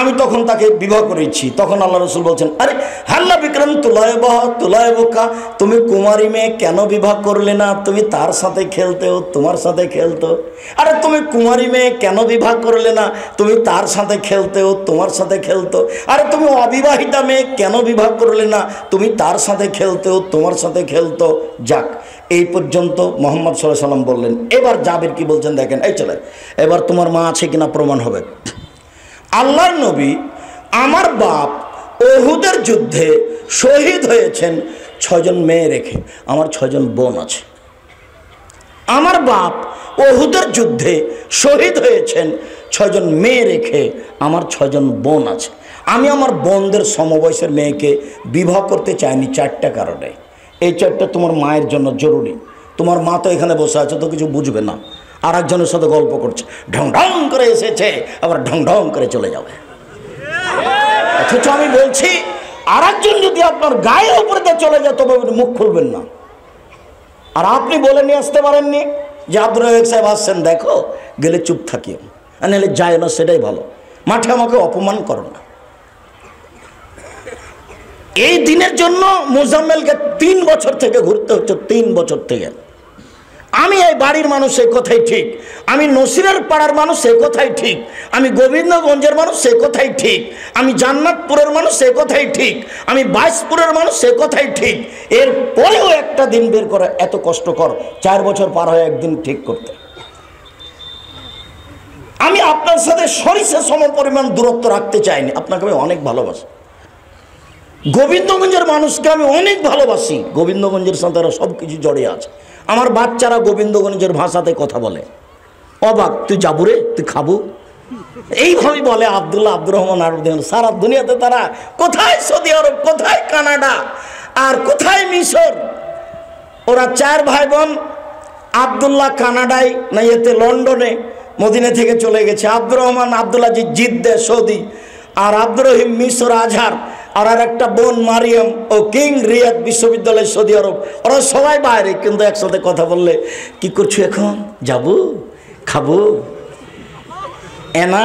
আমি তখন তাকে বিবাহ করেছি। তখন আল্লাহ রাসূল বলছেন, আরে হাল্লা বিক্রম তুলায় বোকা, তুমি কুমারী মেয়ে কেন বিবাহ করলে না? তুমি তার সাথে খেলতেও, তোমার সাথে খেলতো। আরে তুমি কুমারী মেয়ে কেন বিবাহ করলে না? তুমি তার সাথে খেলতেও, তোমার সাথে খেলতো। আরে তুমি অবিবাহিতা মেয়ে কেন বিবাহ করলে না? তুমি তার সাথে খেলতেও, তোমার সাথে খেলতো। যাক, এই পর্যন্ত মুহাম্মদ সাল্লাল্লাহু আলাইহি ওয়াসাল্লাম বললেন। এবার জাবের কি বলছেন দেখেন, এই চলে, এবার তোমার মা আছে কিনা প্রমাণ হবে। আল্লাহর নবী, আমার বাপ উহুদের যুদ্ধে শহীদ হয়েছেন 6 জন মেয়ে রেখে, আমার 6 জন বোন আছে। আমার বাপ উহুদের যুদ্ধে শহীদ হয়েছেন 6 জন মেয়ে রেখে, আমার 6 জন বোন আছে। আমি আমার বোনদের সমবয়সের মেয়েকে বিবাহ করতে চাইনি 4টা কারণে। এই 4টা তোমার মায়ের জন্য জরুরি। তোমার মা তো এখানে বসে আছে, তো কিছু বুঝবে না, আর একজনের সাথে গল্প করছে, ঢং ঢং করে এসেছে, আবার ঢং ঢং করে চলে যাবে। অথচ আমি বলছি, আর একজন যদি আপনার গায়ের উপরে দিয়ে চলে যায় তবে মুখ খুলবেন না। আর আপনি বলে নিয়ে আসতে পারেননি যে আব্দুর রাজ্জাক সাহেব আসছেন, দেখো, গেলে চুপ থাকিও, আর নাহলে যায় না, সেটাই ভালো। মাঠে আমাকে অপমান করো না। এই দিনের জন্য মুজাম্মেলকে 3 বছর থেকে ঘুরতে হচ্ছে, 3 বছর থেকে। আমি এই বাড়ির মানুষ, এই কথাই ঠিক। আমি নসিরের পাড়ার মানুষ, সে কথাই ঠিক। আমি গোবিন্দগঞ্জের মানুষ, সে কথাই ঠিক। আমি জান্নাতপুরের মানুষ, সে কথাই ঠিক। আমি বাইশপুরের মানুষ, সে কথাই ঠিক। এরপরেও একটা দিন বের করা এত কষ্টকর, 4 বছর পার হয় একদিন ঠিক করতে। আমি আপনার সাথে সরিষা সম পরিমাণ দূরত্ব রাখতে চাইনি। আপনাকে আমি অনেক ভালোবাসি, গোবিন্দগঞ্জের মানুষকে আমি অনেক ভালোবাসি। গোবিন্দগঞ্জের সাথে তারা সব কিছু জড়িয়ে আছে। আমার বাচ্চারা গোবিন্দগঞ্জের ভাষাতে কথা বলে। অবাক, তুই যাবো রে, তুই খাবো, এইভাবেই বলে আব্দুল্লাহ, আব্দুর রহমান, আর সারা দুনিয়াতে তারা কোথায় সৌদি আরব, কোথায় কানাডা, আর কোথায় মিশর। ওরা 4 ভাই বোন। আব্দুল্লাহ কানাডায় না এতে লন্ডনে মদিনা থেকে চলে গেছে। আব্দুর রহমান আব্দুল্লাহ জি জিদ্দে সৌদি, আর আব্দুর রহিম মিশর আজহার, আর একটা বোন মারিয়াম ও কিং রিয়াদ বিশ্ববিদ্যালয় সৌদি আরব। ওরা সবাই বাইরে, কিন্তু একসাথে কথা বললে কি করছো এখন, যাবো, খাবো, এনা,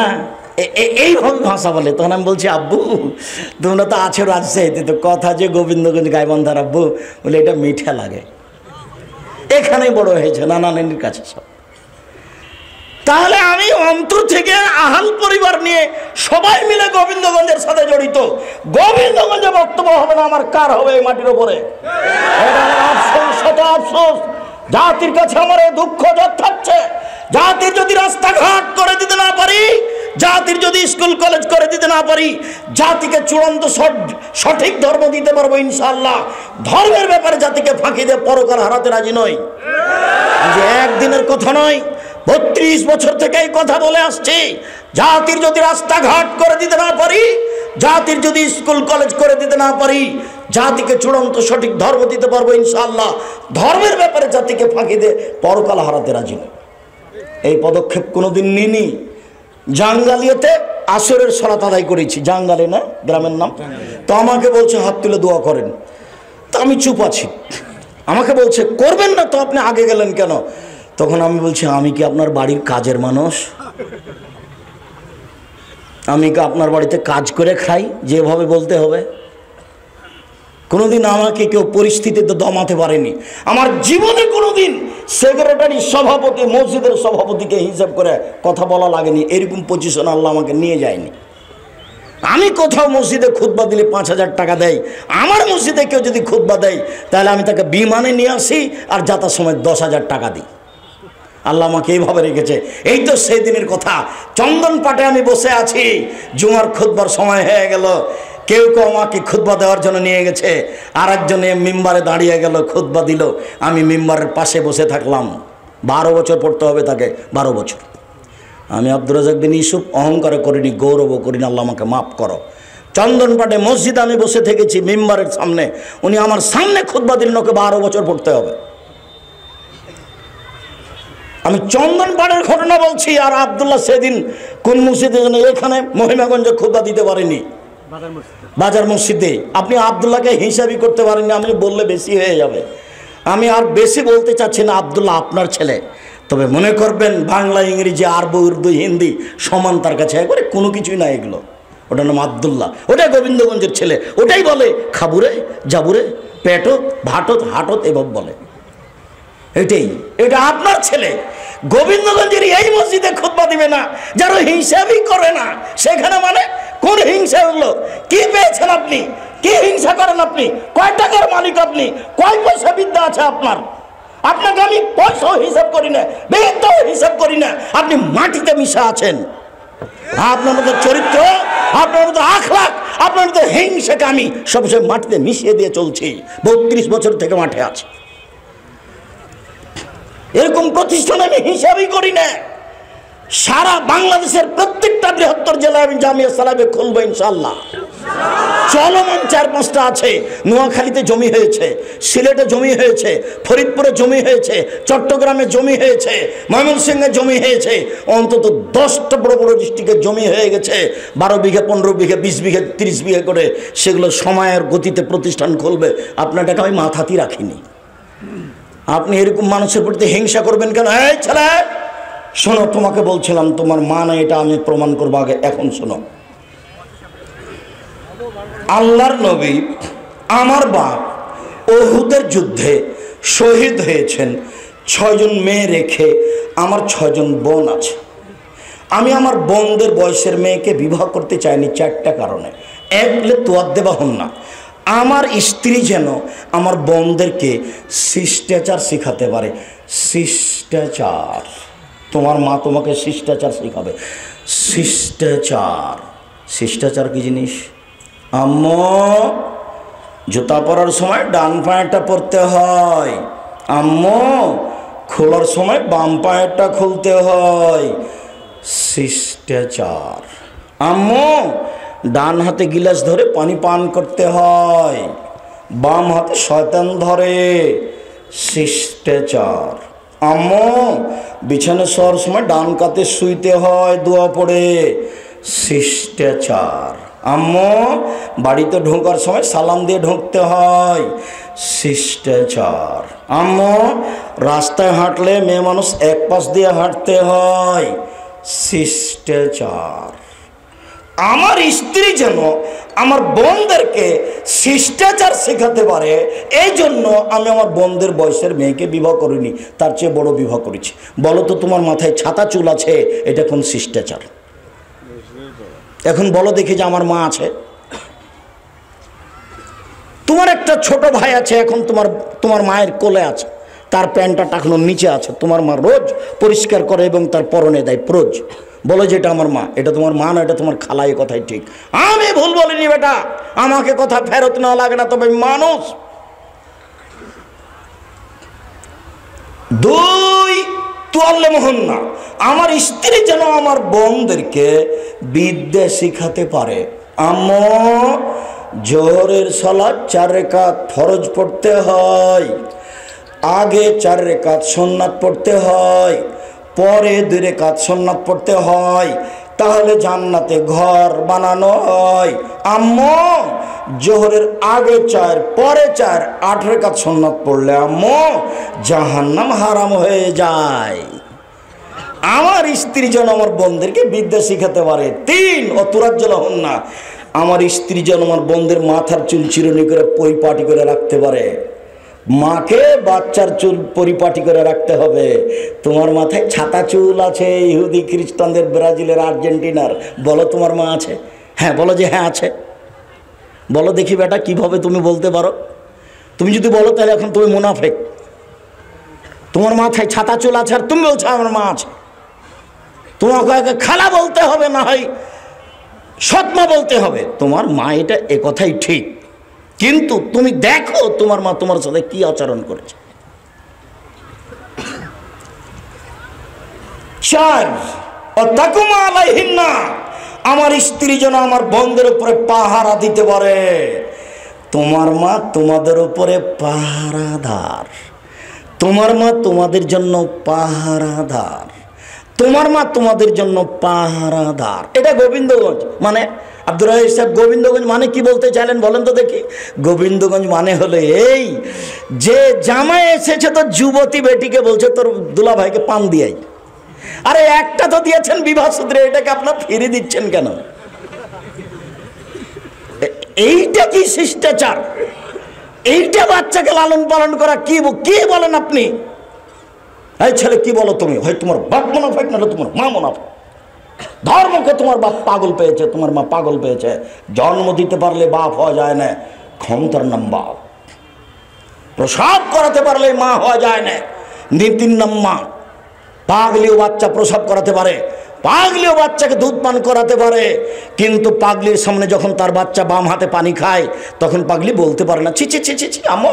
এইভাবে ভাষা বলে। তখন আমি বলছি, আব্বু তোমরা তো আছো রাজশাহীতে, তো কথা যে গোবিন্দগঞ্জ গাইবান্ধার, আব্বু বলে এটা মিঠা লাগে। এখানেই বড় হয়েছে নানা নানির কাছে সব। তাহলে আমি অন্তর থেকে আহাল পরিবার নিয়ে সবাই মিলে গোবিন্দগঞ্জের সাথে জড়িত। গোবিন্দগঞ্জে বক্তব্য হবে না আমার, কার হবে এই মাটির উপরে? এটা আমার আফসোস, শত আফসোস। জাতির কাছে আমার এই দুঃখ থাকছে। জাতির যদি রাস্তাঘাট করে দিতে না পারি, জাতির যদি স্কুল কলেজ করে দিতে না পারি, জাতিকে চূড়ান্ত সঠিক ধর্ম দিতে পারবো ইনশাআল্লাহ। ধর্মের ব্যাপারে জাতিকে ফাঁকি দিয়ে পরকাল হারাতে রাজি নই। যে একদিনের কথা নয়, 32 বছর থেকে এই কথা বলে আসছি। জাতির যদি রাস্তাঘাট করে দিতে না পারি, জাতির যদি স্কুল কলেজ করে দিতে না পারি, জাতিকে চূড়ান্ত সঠিক ধর্ম দিতে পারবো ইনশাআল্লাহ। ধর্মের ব্যাপারে জাতিকে ফাঁকি দিয়ে পরকাল হারাতে রাজি নই। এই পদক্ষেপ কোনোদিন নিইনি। জাঙ্গালিয়াতে আসরের সালাত আদায় করেছি। জাঙ্গালি না গ্রামের নাম? তো আমাকে বলছে হাত তুলে দোয়া করেন। তো আমি চুপ আছি। আমাকে বলছে করবেন না তো আপনি আগে গেলেন কেন? তখন আমি বলছি, আমি কি আপনার বাড়ির কাজের মানুষ? আমি কি আপনার বাড়িতে কাজ করে খাই যেভাবে বলতে হবে? কোনোদিন আমাকে কেউ পরিস্থিতিতে দমাতে পারেনি। আমার জীবনে কোনোদিন সেক্রেটারি, সভাপতি, মসজিদের সভাপতিকে হিসাব করে কথা বলা লাগেনি। এরকম পজিশন আল্লাহ আমাকে নিয়ে যায়নি। আমি কোথাও মসজিদে খুতবা দিলে 5000 টাকা দেয়। আমার মসজিদে কেউ যদি খুতবা দেয়, তাহলে আমি তাকে বিমানে নিয়ে আসি আর যাতার সময় 10,000 টাকা দিই। আল্লাহ আমাকে এইভাবে রেখেছে। এই তো সেই দিনের কথা। চন্দন পাটে আমি বসে আছি, জুমার খুতবার সময় হয়ে গেল। কেউ কেউ আমাকে খুতবা দেওয়ার জন্য নিয়ে গেছে, আর একজনে মিম্বারে দাঁড়িয়ে গেল, খুতবা দিল। আমি মিম্বারের পাশে বসে থাকলাম। 12 বছর পড়তে হবে তাকে, 12 বছর। আমি আব্দুর রাজ্জাক বিন ইউসুফ অহংকারে করিনি, গৌরবও করিনি। আল্লাহ আমাকে মাফ করো। চন্দনপাটে মসজিদে আমি বসে থেকেছি মিম্বারের সামনে। উনি আমার সামনে খুতবা দিলেন, ওকে 12 বছর পড়তে হবে। আমি চন্দনপাড়ের ঘটনা বলছি। আর আব্দুল্লাহ সেদিন কোন মসজিদে যেন, এখানে মহিমাগঞ্জে খুতবা দিতে পারেনি, বাজার মসজিদে। আপনি আব্দুল্লাহকে হিসাবই করতে পারেননি। আমি বললে বেশি হয়ে যাবে। আমি আর বেশি বলতে চাচ্ছি না। আব্দুল্লাহ আপনার ছেলে, তবে মনে করবেন বাংলা, ইংরেজি, আরবি, উর্দু, হিন্দি সমান তার কাছে, একবারে কোনো কিছুই না এগুলো। ওটার নাম আব্দুল্লাহ। ওটাই গোবিন্দগঞ্জের ছেলে। ওটাই বলে খাবুরে, যাবুরে, পেটত, ভাটত, হাটত, এভাবে বলে। এটাই, এটা আপনার ছেলে। গোবিন্দগঞ্জের এই মসজিদে খুতবা দিবে না যারা হিসাবই করে না। সেখানে মানে কোন হিংসা হলো? কি পেয়েছেন আপনি? কি হিংসা করেন আপনি? কয় টাকার মালিক আপনি? কয় পয়সা বিদ্যা আছে আপনার? আপনাকে আমি পয়সাও হিসাব করি না, বেদাও হিসাব করি না। আপনি মাটিতে মিশা আছেন। আপনার মতো চরিত্র, আপনার মতো আখলাক, আপনার মতো হিংসাকে আমি সবসময় মাটিতে মিশিয়ে দিয়ে চলছি। 32 বছর থেকে মাঠে আছি। এরকম প্রতিষ্ঠানে আমি হিসাবই করি না। সারা বাংলাদেশের প্রত্যেকটা বৃহত্তর জেলায় আমি জামিয়া সালামে খুলবো ইনশাআল্লাহ। চলমান 4-5টা আছে। নোয়াখালীতে জমি হয়েছে, সিলেটে জমি হয়েছে, ফরিদপুরে জমি হয়েছে, চট্টগ্রামে জমি হয়েছে, ময়মনসিংহে জমি হয়েছে। অন্তত 10টা বড় বড় ডিস্ট্রিক্টের জমি হয়ে গেছে। 12 বিঘা, 15 বিঘা, 20 বিঘা, 30 বিঘা করে। সেগুলো সময়ের গতিতে প্রতিষ্ঠান খুলবে। আপনার টাকা আমি মাথাতেই রাখিনি। আপনি এরকম মানুষের প্রতি হিংসা করবেন কেন? এই ছেলে শোনো, তোমাকে বলছিলাম তোমার মা না, এটা আমি প্রমাণ করবো। আগে এখন শোনো, আল্লাহর নবী আমার বাপ উহুদের যুদ্ধে শহীদ হয়েছেন। ছয়জন মেয়ে রেখে আমার ছয়জন বোন আছে। আমি আমার বোনদের বয়সের মেয়েকে বিবাহ করতে চাইনি চারটা কারণে। এক হলে তোয়ার দেবা হন না, আমার স্ত্রী যেন আমার বোনদেরকে শিষ্টাচার শেখাতে পারে। শিষ্টাচার, তোমার মা তোমাকে শিষ্টাচার শেখাবে। শিষ্টাচার, শিষ্টাচার কি জিনিস? আম্মু, জুতা পরার সময় ডান পায়েটা পরতে হয়। আম্মু, খোলার সময় বাম পায়েরটা খুলতে হয়। শিষ্টাচার। আম্মু, ডান হাতে গিলাস ধরে পানি পান করতে হয়, বাম হাতে শয়তান ধরে। শিষ্টাচার। আম্মু, বিছানা শোয়ার সময় ডান কাতে শুইতে হয় দোয়া পড়ে। শিষ্টাচার। আম্মু, বাড়িতে ঢোকার সময় সালাম দিয়ে ঢুকতে হয়। শিষ্টাচার। আম্মু, রাস্তায় হাঁটলে মেয়ে মানুষ এক পাশ দিয়ে হাঁটতে হয়। শিষ্টাচার। আমার স্ত্রী যেন আমার বোনদেরকে শিষ্টাচার শেখাতে পারে, এই জন্য আমি আমার বোনদের বয়সের মেয়েকে বিবাহ করিনি, তার চেয়ে বড় বিবাহ করেছি। বলো তো, তোমার মাথায় ছাতা চুল আছে, এটা কোন শিষ্টাচার? এখন বলো দেখি যে আমার মা আছে, তোমার একটা ছোট ভাই আছে, এখন তোমার মায়ের কোলে আছে, তার প্যান্টটা টাকানোর নিচে আছে, তোমার মা রোজ পরিষ্কার করে এবং তার পরনে দেয় রোজ। বলো যে এটা আমার মা। এটা তোমার মা না, এটা তোমার খালা। এই কথাই ঠিক। আমি ভুল বলিনি বেটা, আমাকে কথা ফেরত নেওয়া লাগে না, তবে মানুষ। দুই, তোয়াল্লে মোহন না, আমার স্ত্রী যেন আমার বোনদেরকে বিদ্যা শিখাতে পারে। আম্মু, জোহরের সালাত 4 রাকাত ফরজ পড়তে হয়, আগে 4 রাকাত সুন্নাত পড়তে হয়, পরে 2 রাকাত সুন্নাত পড়তে হয়, তাহলে জান্নাতে ঘর বানানো হয়। আম্মু, জোহরের আগে 4 পরে 4 8 রাকাত সুন্নাত পড়লে আম্মু জাহান্নাম হারাম হয়ে যায়। আমার স্ত্রী যেন আমার বোনদেরকে বিদ্যা শিখাতে পারে। 3, অতুরাজ্জল হন না, আমার স্ত্রী যেন আমার বোনদের মাথার চুল চিরুনি করে পরিপাটি করে রাখতে পারে। মাকে বাচ্চার চুল পরিপাটি করে রাখতে হবে। তোমার মাথায় ছাতা চুল আছে, ইহুদি খ্রিস্টানদের, ব্রাজিলের, আর্জেন্টিনার। বলো তোমার মা আছে? হ্যাঁ, বলো যে হ্যাঁ আছে। বলো দেখি বেটা, কিভাবে তুমি বলতে পারো? তুমি যদি বলো তাহলে এখন তুমি মুনাফেক। তোমার মাথায় ছাতা চুল আছে আর তুমি বলছো আমার মা আছে। তোমাকে খালা বলতে হবে, না হয় সৎমা বলতে হবে। তোমার মা, এটা এ কথাই ঠিক, কিন্তু তুমি দেখো তোমার মা তোমার সাথে কি আচরণ করেছে। 4, অতাকুমা আলাইহিন্না, আমার স্ত্রী যেন আমার বোনদের উপরে পাহারা দিতে পারে। তোমার মা তোমাদের উপরে পাহারাদার, তোমার মা তোমাদের জন্য পাহারাদার, তোমার মা তোমাদের জন্য পাহারাদার। এটা গোবিন্দগঞ্জ মানে আব্দুর রাহিম সাহেব, গোবিন্দগঞ্জ মানে কি বলতে চাইলেন বলেন তো দেখি? গোবিন্দগঞ্জ মানে হলো এই যে জামাই এসেছে তো যুবতী বেটিকে বলছে তোর দুলা ভাইকে পান দিয়াই। আরে একটা তো দিয়েছেন বিবাহ সূত্রে, এটাকে আপনার ফিরে দিচ্ছেন কেন? এইটা কি শিষ্টাচার? এইটা বাচ্চাকে লালন পালন করা কি বলেন আপনি? এই ছেলে কি বলো তুমি? হয় তোমার বাপ মুনাফিক, নাহলে তোমার মা মুনাফিক। ধর্মকে তোমার বাপ পাগল পেয়েছে, তোমার মা পাগল পেয়েছে। জন্ম দিতে পারলে বাপ হওয়া যায় না, ক্ষমতার নাম বাপ। প্রসব করাতে পারলে মা হওয়া যায় না, নীতির নাম মা। পাগলিও বাচ্চা প্রসব করাতে পারে, পাগলিও বাচ্চাকে দুধ পান করাতে পারে, কিন্তু পাগলির সামনে যখন তার বাচ্চা বাম হাতে পানি খায় তখন পাগলি বলতে পারে না ছি ছি ছি ছি ছি আম্মু,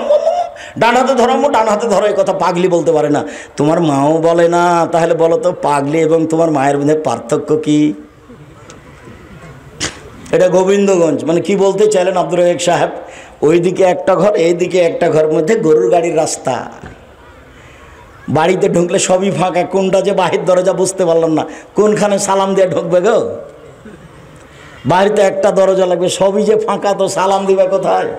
ডান হাতে ধরো আম্মু, ডান হাতে ধরো। এই কথা পাগলি বলতে পারে না, তোমার মাও বলে না। তাহলে বলো তো, পাগলি এবং তোমার মায়ের মধ্যে পার্থক্য কি? এটা গোবিন্দগঞ্জ মানে কি বলতে চাইলেন আব্দুর রাহিম সাহেব? ওইদিকে একটা ঘর, এইদিকে একটা ঘর, মধ্যে গরুর গাড়ির রাস্তা। বাড়িতে ঢুকলে সবই ফাঁকা, কোনটা যে বাহির দরজা বুঝতে পারলাম না। কোনখানে সালাম দিয়ে ঢুকবে গো? বাড়িতে একটা দরজা লাগবে, সবই যে ফাঁকা, তো সালাম দিবে কোথায়?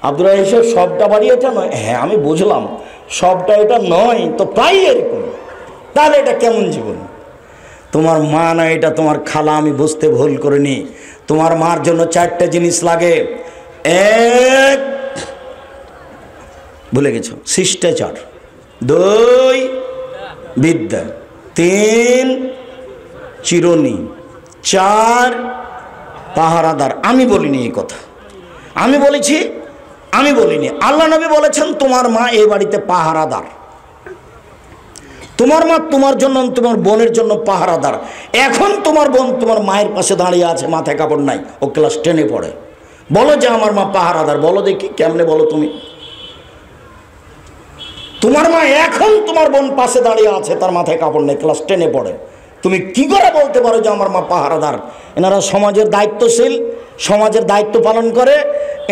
আব্দুর রাহিম সাহেব, সবটা বাড়ি এটা নয়। হ্যাঁ আমি বুঝলাম, সবটা এটা নয় তো প্রায় এরকম। তাহলে এটা কেমন জীবন? তোমার মা না, এটা তোমার খালা। আমি বুঝতে ভুল করিনি। তোমার মার জন্য 4টে জিনিস লাগে। এক, ভুলে গেছো, শিষ্টাচার। 2 বিদ্যা, 3 চিরুনি, 4 পাহারাদার। আমি বলিনি এই কথা, আমি বলেছি, আমি বলিনি। আল্লাহ নবী বলেছেন তোমার মা এই বাড়িতে পাহারাদার, তোমার মা তোমার জন্য, তোমার বোনের জন্য পাহারাদার। এখন তোমার বোন তোমার মায়ের পাশে দাঁড়িয়ে আছে, মাথায় কাপড় নাই, ও ক্লাস 10-এ পড়ে। বলো যে আমার মা পাহারাদার, বলো দেখি কেমনে বলো তুমি। তোমার মা এখন তোমার বোন পাশে দাঁড়িয়ে আছে, তার মাথায় কাপড় নেই, ক্লাস 10-এ পড়ে। তুমি কি করে বলতে পারো যে আমার মা পাহারাদার? এনারা সমাজের দায়িত্বশীল, সমাজের দায়িত্ব পালন করে।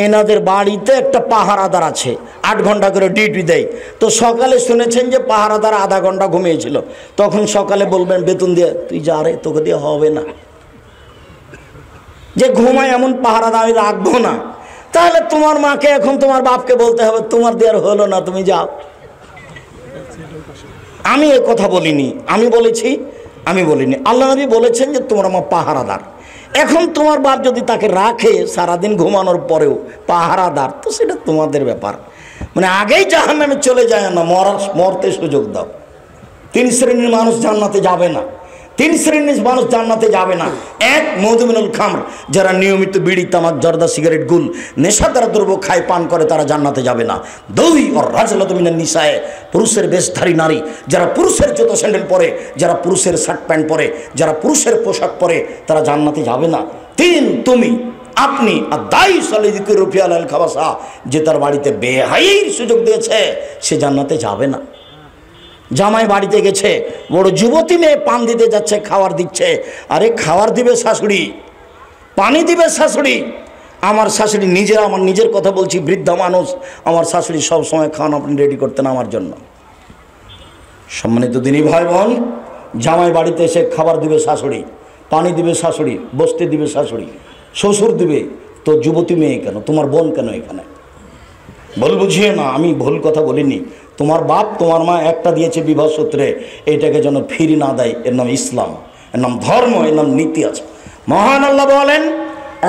এনাদের বাড়িতে একটা পাহারাদার আছে, 8 ঘন্টা করে ডিউটি দেয়। তো সকালে শুনেছেন যে পাহারাদার আধা ঘন্টা ঘুমিয়েছিল, তখন সকালে বলবেন বেতন দিয়ে তুই যা রে, তোকে দিয়ে হবে না, যে ঘুমায় এমন পাহারাদার আমি রাখবো না। তাহলে তোমার মাকে এখন তোমার বাপকে বলতে হবে তোমার দেওয়ার হলো না, তুমি যাও। আমি এ কথা বলিনি, আমি বলেছি, আমি বলিনি। আল্লাহ নবী বলেছেন যে তোমার মা পাহারাদার। এখন তোমার বাপ যদি তাকে রাখে সারাদিন ঘুমানোর পরেও পাহারাদার, তো সেটা তোমাদের ব্যাপার। মানে আগেই জাহান্নামে চলে যায় না, মরতে সুযোগ দাও। 3 শ্রেণীর মানুষ জান্নাতে যাবে না, 3 শ্রেণীর মানুষ জান্নাতে যাবে না। 1 মধুমিনুল খামর, যারা নিয়মিত বিড়ি, তামাক, জর্দা, সিগারেট, গুল, নেশাদার দ্রব্য খায়, পান করে, তারা জান্নাতে যাবে না। 2 ওর রাজলাতু মিনান নিসায়ে, পুরুষের বেশধারী নারী, যারা পুরুষের জুতো স্যান্ডেল পরে, যারা পুরুষের শার্ট প্যান্ট পরে, যারা পুরুষের পোশাক পরে, তারা জান্নাতে যাবে না। 3 তুমি, আপনি। আর দায়ী সালিদিকে রুফিয়াল আল খাবাসা, যে তার বাড়িতে বেহাইয়ের সুযোগ দিয়েছে, সে জান্নাতে যাবে না। জামাই বাড়িতে গেছে, বড় যুবতী মেয়ে পান দিতে যাচ্ছে, খাবার দিচ্ছে। আরে খাবার দিবে শাশুড়ি, পানি দিবে শাশুড়ি। আমার শাশুড়ি নিজের, আমার নিজের কথা বলছি, বৃদ্ধা মানুষ, আমার শাশুড়ি সব সময় খাওয়ানো আপনি রেডি করতেন আমার জন্য। সম্মানিত দিনী ভাই বোন, জামাই বাড়িতে এসে খাবার দিবে শাশুড়ি, পানি দিবে শাশুড়ি, বসতে দিবে শাশুড়ি, শ্বশুর দিবে। তো যুবতী মেয়ে কেন, তোমার বোন কেন এখানে? ভুল বুঝিয়ে না, আমি ভুল কথা বলিনি। তোমার বাপ তোমার মা একটা দিয়েছে বিবাহ সূত্রে, এটাকে যেন ফিরি না দেয়। এর নাম ইসলাম, এর নাম ধর্ম, এর নাম নীতি আছে। মহান আল্লাহ বলেন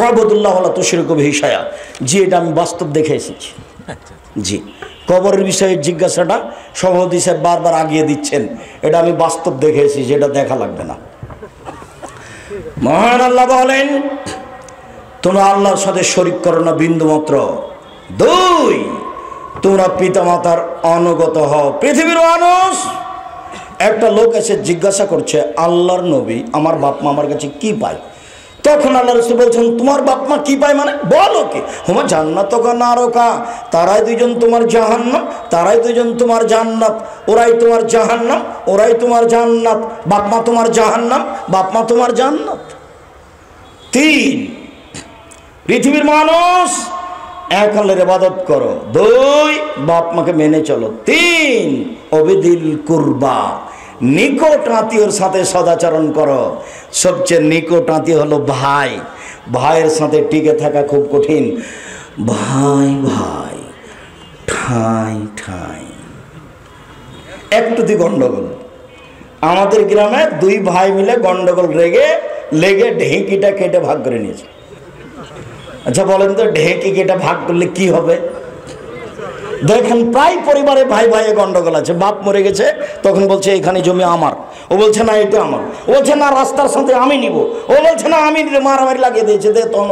আবুদুল্লাহ ওয়ালা তুশরিকু বিহি শাইআ। জি, এটা আমি বাস্তব দেখে এসেছি। জি, কবরের বিষয়ে জিজ্ঞাসাটা সভাপতি সাহেব বারবার আগিয়ে দিচ্ছেন, এটা আমি বাস্তব দেখে এসেছি, এটা দেখা লাগবে না। মহান আল্লাহ বলেন তোমরা আল্লাহর সাথে শরীক করো না বিন্দুমাত্র। 2 তোমরা পিতামাতার অনুগত হও। পৃথিবীর মানুষ, একটা লোক এসে জিজ্ঞাসা করছে আল্লাহর নবী, আমার বাপ মা আমার কাছে কি পায়? তখন আল্লাহ রাসূল বলছেন তোমার বাপ মা কি পায় মানে? বলো কি? হুমা জান্নাত কা নারকা, তারাই 2জন তোমার জাহান্নাম, তারাই 2জন তোমার জান্নাত। ওরাই তোমার জাহান্নাম, ওরাই তোমার জান্নাত। বাপ মা তোমার জাহান্নাম, বাপ মা তোমার জান্নাত। 3 পৃথিবীর মানুষ, 1 আল্লাহর ইবাদত করো। 2 বাপ মাকে মেনে চলো। 3 অবিদিল কুরবা, নিকট আত্মীয়র সাথে সদাচরণ করো। সবচেয়ে নিকট আত্মীয় হলো ভাই। ভাইয়ের সাথে টিকে থাকা খুব কঠিন। ভাই ভাই, ঠাই ঠাই, একটু গন্ডগোল। আমাদের গ্রামে 2 ভাই মিলে গন্ডগোল লেগে ঢেঁকিটা কেটে ভাগ করে নিয়েছে। আচ্ছা বলেন তো, ঢেঁকি কেটে ভাগ করলে কি হবে? দেখেন প্রায় পরিবারে ভাই ভাইয়ে গন্ডগোল আছে। বাপ মরে গেছে, তখন বলছে এখানে জমি আমার, ও বলছে না এটা আমার, ও বলছে না রাস্তার সাথে আমি নিব, ও বলছে না আমি মারামারি লাগিয়ে দিয়েছে, তখন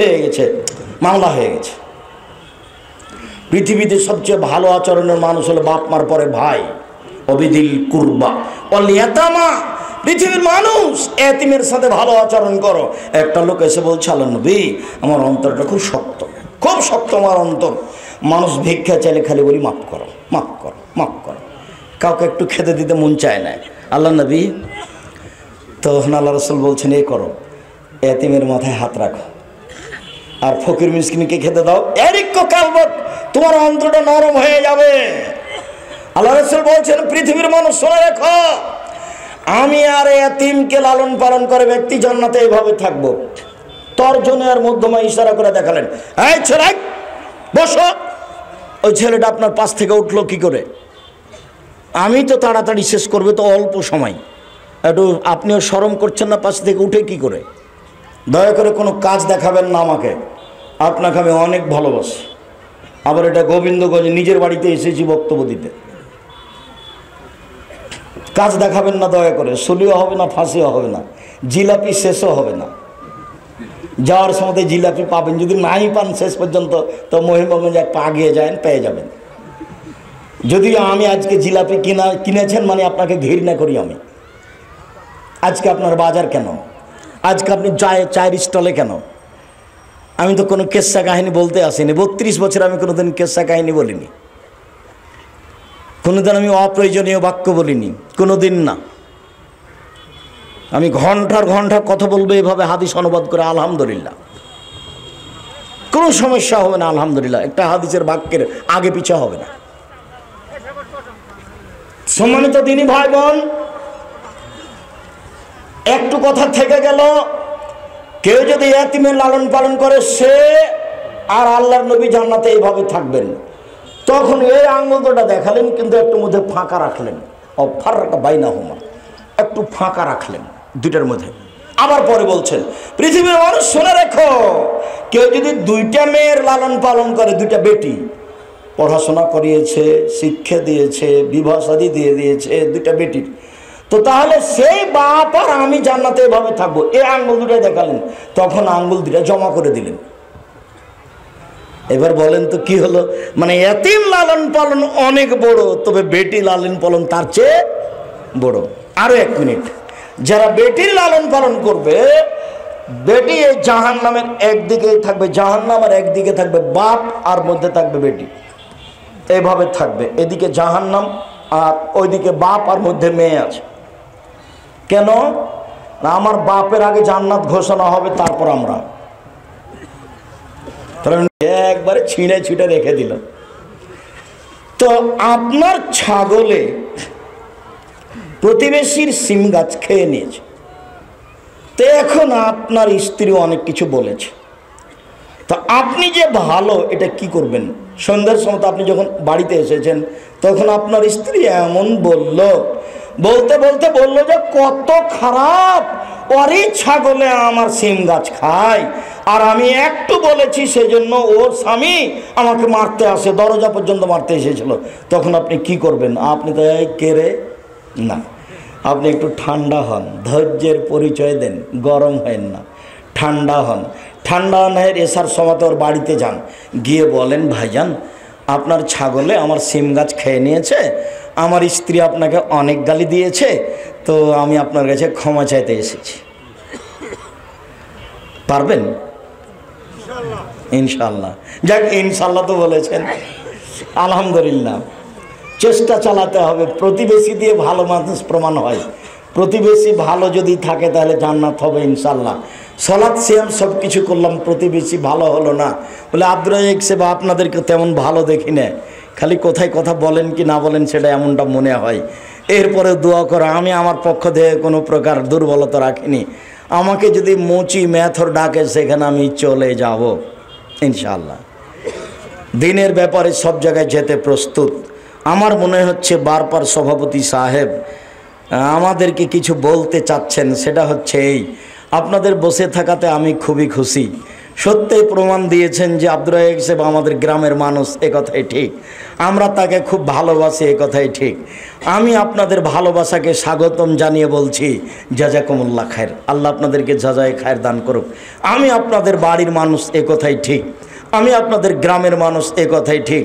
হয়ে গেছে, মামলা হয়ে গেছে। পৃথিবীতে সবচেয়ে ভালো আচরণের মানুষ হলো বাপ মার পরে ভাই। অবিদিল কুরবা ওয়াল ইয়াতামা, পৃথিবীর মানুষ এতিমের সাথে ভালো আচরণ করো। একটা লোক এসে বলছে আল্লাহর নবী আমার অন্তরটা খুব শক্ত, খুব শক্ত আমার অন্তর। মানুষ ভিক্ষা চাইলে খালি বলি মাফ করো, মাফ করো, মাফ করো। কাউকে একটু খেতে দিতে মন চায় না। আল্লাহর নবী তখন আল্লাহ রাসূল বলছেন এই করো, এতিমের মাথায় হাত রাখো আর ফকির মিসকিনকে খেতে দাও। এরিক্য কালবত, তোমার অন্তরটা নরম হয়ে যাবে। আল্লাহ রাসূল বলছেন পৃথিবীর মানুষ শুনে রেখো, আমি আর এতিমকে লালন পালন করে ব্যক্তি জান্নাতে এইভাবে থাকবো। তর্জনী আর মধ্যমা ইশারা করে দেখালেন, এই ছেলে বসো। ওই ছেলেটা আপনার পাশ থেকে উঠলো কি করে? আমি তো তাড়াতাড়ি শেষ করবে, তো অল্প সময়, একটু আপনিও শরম করছেন না? পাশ থেকে উঠে কি করে? দয়া করে কোনো কাজ দেখাবেন না আমাকে, আপনাকে আমি অনেক ভালোবাসি। আবার এটা গোবিন্দগঞ্জ, নিজের বাড়িতে এসেছি বক্তব্য দিতে। কাজ দেখাবেন না দয়া করে, সলিও হবে না, ফাঁসিও হবে না, জিলাপি শেষও হবে না। যাওয়ার সময় জিলাপি পাবেন, যদি নাই পান শেষ পর্যন্ত তো মহিমগঞ্জ এক পা আগিয়ে যায়, পেয়ে যাবেন। যদিও আমি আজকে জিলাপি কিনেছেন মানে আপনাকে ঘৃণা করি আমি। আজকে আপনার বাজার কেন? আজকে আপনি চায়ের স্টলে কেন? আমি তো কোনো কেসা কাহিনী বলতে আসিনি। 32 বছর আমি কোনোদিন কেসা কাহিনী বলিনি, কোনোদিন আমি অপ্রয়োজনীয় বাক্য বলিনি, কোনোদিন না। আমি ঘন্টার ঘন্টা কথা বলবো এভাবে হাদিস অনুবাদ করে, আলহামদুলিল্লাহ, কোনো সমস্যা হবে না। আলহামদুলিল্লাহ, একটা হাদিসের বাক্যের আগে পিছে হবে না। সম্মানিত দিনী ভাই বোন, একটু কথা থেকে গেল, কেউ যদি এতিমের লালন পালন করে সে আর আল্লাহর নবী জান্নাতে এইভাবে থাকবেন। তখন এই আঙ্গুলটা দেখালেন, কিন্তু একটু মধ্যে ফাঁকা রাখলেন, অফারটা বাইনা হোমা, একটু ফাঁকা রাখলেন দুইটার মধ্যে। আবার পরে বলছেন, পৃথিবীর মানুষ শুনে রেখো, কেউ যদি 2টা মেয়ের লালন পালন করে, 2টা বেটি, পড়াশোনা করিয়েছে, শিক্ষা দিয়েছে, বিবাহ শাদী দিয়ে দিয়েছে 2টা বেটির, তো তাহলে সেই বাপ আর আমি জান্নাতে এভাবে থাকবো। এই আঙ্গুল 2টা দেখালেন, তখন আঙ্গুল 2টা জমা করে দিলেন। এবার বলেন তো কি হলো? মানে এতিম লালন পালন অনেক বড়, তবে বেটি লালন পালন তার চেয়ে বড়। আরো 1 মিনিট, যারা বেটির লালন পালন করবে, বেটি এই জাহান্নামের একদিকে থাকবে জাহান্নাম, আর একদিকে থাকবে বাপ, আর মধ্যে থাকবে বেটি, এইভাবে থাকবে। এদিকে জাহান্নাম আর ওইদিকে বাপ, আর মধ্যে মেয়ে আছে। কেন না? আমার বাপের আগে জান্নাত ঘোষণা হবে, তারপর আমরা। একবারে ছিঁড়ে ছিঁড়ে রেখে দিল। তো আপনার ছাগলে প্রতিবেশীর সিম গাছ খেয়ে নিয়েছে, তো এখন আপনার স্ত্রী অনেক কিছু বলেছে, তো আপনি যে ভালো, এটা কি করবেন? সন্ধ্যার সময় আপনি যখন বাড়িতে এসেছেন, তখন আপনার স্ত্রী এমন বলতে বললো যে কত খারাপ, ওরই ছাগলে আমার সিম গাছ খায়, আর আমি একটু বলেছি সেজন্য ওর স্বামী আমাকে মারতে আসে, দরজা পর্যন্ত মারতে এসেছিল। তখন আপনি কি করবেন? আপনি তো কেড়ে না, আপনি একটু ঠান্ডা হন, ধৈর্যের পরিচয় দেন, গরম হেন না, ঠান্ডা হন। ঠান্ডা হয়ে এসার সময় ওর বাড়িতে যান, গিয়ে বলেন, ভাইজান আপনার ছাগলে আমার সিম গাছ খেয়ে নিয়েছে, আমার স্ত্রী আপনাকে অনেক গালি দিয়েছে, তো আমি আপনার কাছে ক্ষমা চাইতে এসেছি। পারবেন? ইনশাল্লাহ। যাক, ইনশাল্লাহ তো বলেছেন, আলহামদুলিল্লাহ। চেষ্টা চালাতে হবে, প্রতিবেশী দিয়ে ভালো মানুষ প্রমাণ হয়। প্রতিবেশী ভালো যদি থাকে তাহলে জান্নাত হবে ইনশাল্লাহ। সালাত সিয়াম সব কিছু করলাম, প্রতিবেশী ভালো হলো না, বলে আব্দুর রাজ্জাক সাহেব আপনাদেরকে তেমন ভালো দেখি না, খালি কোথায় কথা বলেন কি না বলেন সেটা এমনটা মনে হয়। এরপরে দোয়া করা, আমি আমার পক্ষ থেকে কোনো প্রকার দুর্বলতা রাখিনি, আমাকে যদি মুচি মেথর ডাকে সেখানে আমি চলে যাব ইনশাআল্লাহ। দিনের ব্যাপারে সব জায়গায় যেতে প্রস্তুত। আমার মনে হচ্ছে বারবার সভাপতি সাহেব আমাদেরকে কিছু বলতে চাচ্ছেন, সেটা হচ্ছে এই, আপনাদের বসে থাকাতে আমি খুবই খুশি। সত্যি প্রমাণ দিয়েছেন যে আব্দুর রাজ্জাক সাহেব আমাদের গ্রামের মানুষ, এ কথাই ঠিক, আমরা তাকে খুব ভালোবাসি, এ কথাই ঠিক। আমি আপনাদের ভালোবাসাকে স্বাগতম জানিয়ে বলছি জাযাকুমুল্লাহ খায়ের, আল্লাহ আপনাদেরকে জাযায়ে খায়ের দান করুক। আমি আপনাদের বাড়ির মানুষ, এ কথাই ঠিক, আমি আপনাদের গ্রামের মানুষ, এ কথাই ঠিক।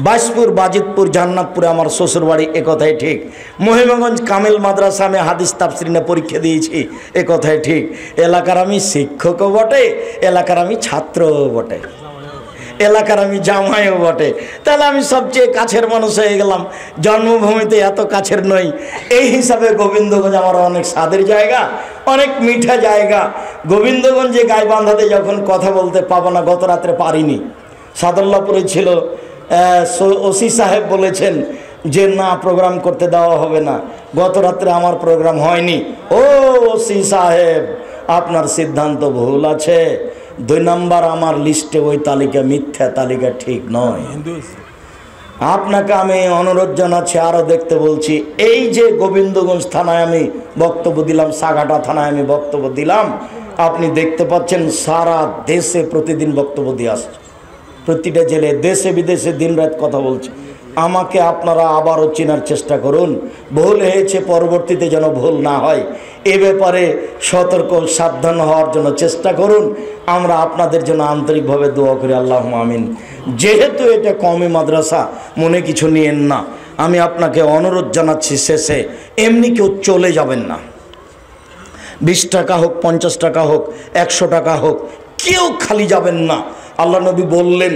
বাইশপুর, বাজিতপুর, জান্নাতপুরে আমার শ্বশুর বাড়ি, এ কথাই ঠিক। মহিমাগঞ্জ কামেল মাদ্রাসা আমি হাদিস তাফসীর নিয়ে পরীক্ষা দিয়েছি, এ কথাই ঠিক। এলাকার আমি শিক্ষকও বটে, এলাকার আমি ছাত্রও বটে, এলাকার আমি জামাইও বটে, তাহলে আমি সবচেয়ে কাছের মানুষ হয়ে গেলাম। জন্মভূমিতে এত কাছের নই, এই হিসাবে গোবিন্দগঞ্জ আমার অনেক স্বাদের জায়গা, অনেক মিঠা জায়গা। গোবিন্দগঞ্জে গাইবান্ধাতে যখন কথা বলতে পাবো না, গত রাত্রে পারিনি, সাদুল্লাহপুরে ছিল, ওসি সাহেব বলেছেন যে না প্রোগ্রাম করতে দেওয়া হবে না, গত রাত্রে আমার প্রোগ্রাম হয়নি। ও ওসি সাহেব, আপনার সিদ্ধান্ত ভুল আছে। 2 নম্বর আমার লিস্টে ওই তালিকা মিথ্যা তালিকা, ঠিক নয়। আপনাকে আমি অনুরোধ জানাচ্ছি, আরও দেখতে বলছি, এই যে গোবিন্দগঞ্জ থানায় আমি বক্তব্য দিলাম, সাগাটা থানায় আমি বক্তব্য দিলাম, আপনি দেখতে পাচ্ছেন সারা দেশে প্রতিদিন বক্তব্য দিয়ে আসছে, প্রতিটা জেলে, দেশে বিদেশে দিন রাত কথা বলছে। আমাকে আপনারা আবারও চেনার চেষ্টা করুন। ভুল হয়েছে, পরবর্তীতে যেন ভুল না হয় এ ব্যাপারে সতর্ক সাবধান হওয়ার জন্য চেষ্টা করুন। আমরা আপনাদের জন্য আন্তরিকভাবে দোয়া করি, আল্লাহুম্মা আমিন। যেহেতু এটা কওমি মাদ্রাসা, মনে কিছু নিয়েন না। আমি আপনাকে অনুরোধ জানাচ্ছি, শেষে এমনি কেউ চলে যাবেন না। 20 টাকা হোক, 50 টাকা হোক, 100 টাকা হোক, কেউ খালি যাবেন না। আল্লাহ নবী বললেন,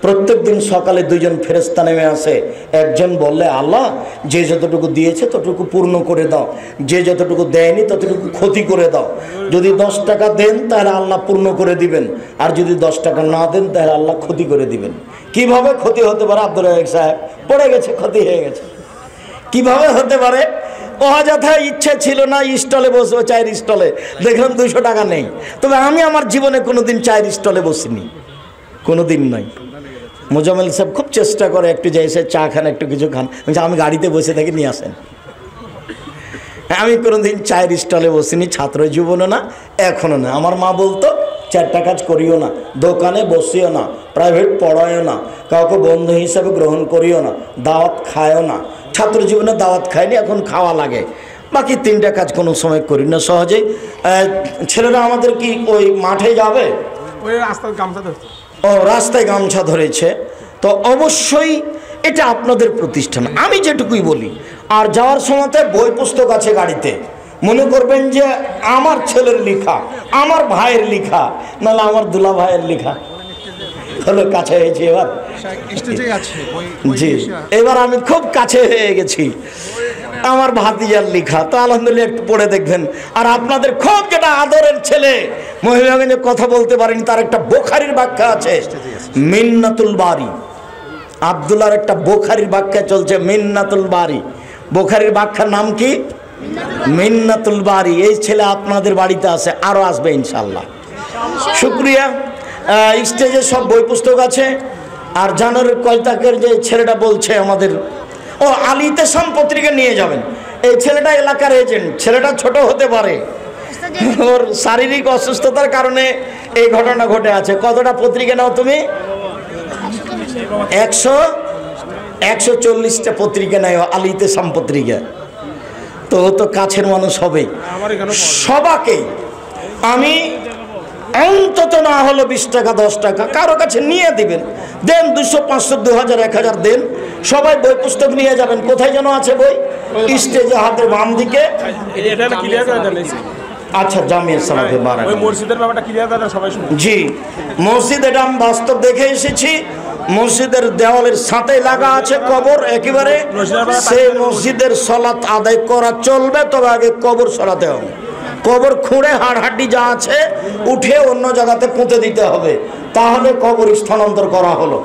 প্রত্যেক দিন সকালে 2 জন ফেরেশতা নেমে আসে। একজন বললে, আল্লাহ যে যতটুকু দিয়েছে ততটুকু পূর্ণ করে দাও, যে যতটুকু দেয়নি ততটুকু ক্ষতি করে দাও। যদি 10 টাকা দেন তাহলে আল্লাহ পূর্ণ করে দিবেন, আর যদি 10 টাকা না দেন তাহলে আল্লাহ ক্ষতি করে দিবেন। কিভাবে ক্ষতি হতে পারে? আব্দুল রাজ্জাক সাহেব পড়ে গেছে, ক্ষতি হয়ে গেছে। কিভাবে হতে পারে? অযথা ইচ্ছে ছিল না স্টলে বসবো, চায়ের স্টলে, দেখলাম 200 টাকা নেই। তবে আমি আমার জীবনে কোনোদিন চায়ের স্টলে বসিনি, কোনোদিন নয়। মোজাম্মেল সাহেব খুব চেষ্টা করে একটু যে এসে চা খান, একটু কিছু খান। আমি গাড়িতে বসে থাকি, নিয়ে আসেন। আমি কোনোদিন চায়ের স্টলে বসিনি, ছাত্র জীবনে না, এখনও না। আমার মা বলতো, 4টা কাজ করিও না, দোকানে বসিও না, প্রাইভেট পড়ায়ও না, কাউকে বন্ধু হিসাবে গ্রহণ করিও না, দাওয়াত খায়ও না। ছাত্র জীবনে দাওয়াত খায়নি, এখন খাওয়া লাগে। বাকি 3টা কাজ কোনো সময় করি না সহজেই। ছেলেরা আমাদের কি ওই মাঠে যাবে? ও রাস্তায় গামছা ধরেছে, তো অবশ্যই এটা আপনাদের প্রতিষ্ঠান। আমি যেটুকুই বলি, আর যাওয়ার সময়তে বই পুস্তক আছে গাড়িতে, মনে করবেন যে আমার ছেলের লেখা, আমার ভাইয়ের লেখা, নাহলে আমার দুলা ভাইয়ের লেখা। হলো কাছে হয়েছে এবার, জি এবার আমি খুব কাছে হয়ে গেছি। আমার ভাতিজার লেখা, তো আলহামদুলিল্লাহ একটু পড়ে দেখবেন। আর আপনাদের খুব যেটা আদরের ছেলে, মহিলাগঞ্জে কথা বলতে পারেনি, তার একটা বোখারির ব্যাখ্যা আছে, মিন্নাতুল বারি। আব্দুল্লাহর একটা বোখারির ব্যাখ্যা চলছে, মিন্নাতুল বারি। বোখারির ব্যাখ্যার নাম কি? মিন্নাতুল বারি। এই ছেলে আপনাদের বাড়িতে আছে, আরও আসবে ইনশাল্লাহ। শুক্রিয়া। স্টেজে সব বই পুস্তক আছে। আর জানুয়ারির কয়তাকের যে ছেলেটা বলছে আমাদের, ও আলী ইতেসাম পত্রিকা নিয়ে যাবেন। এই ছেলেটা এলাকার এজেন্ট, ছেলেটা ছোট হতে পারে, ওর শারীরিক অসুস্থতার কারণে এই ঘটনা ঘটে আছে। কতটা পত্রিকা নাও তুমি? 140টা পত্রিকা নেয় আলী ইতেসাম পত্রিকা। তো তো কাছের মানুষ হবে। সবাকে আমি অন্তত না হলো 20 টাকা 10 টাকা কারো কাছে নিয়ে দিবেন, দেন 200 500 2000 1000 দেন। সবাই বই পুস্তক নিয়ে যাবেন। কোথায় যেন আছে বই? স্টেজে হাতের বাম দিকে। আচ্ছা, জামিয়া সালাতে বারা, ওই মসজিদের ব্যাপারটা ক্লিয়ার করেন সবাই শুনুন। জি, মসজিদ, এটা আমি বাস্তব দেখে এসেছি। মসজিদের দেওয়ালের সাথে লাগা আছে কবর, একেবারে সেই মসজিদের সালাত আদায় করা চলবে, তবে আগে কবর সরাতে হবে। কবর খুঁড়ে হাড়হাড্ডি যা আছে উঠে অন্য জায়গাতে পুঁতে দিতে হবে, তাহলে কবর স্থানান্তর করা হলো।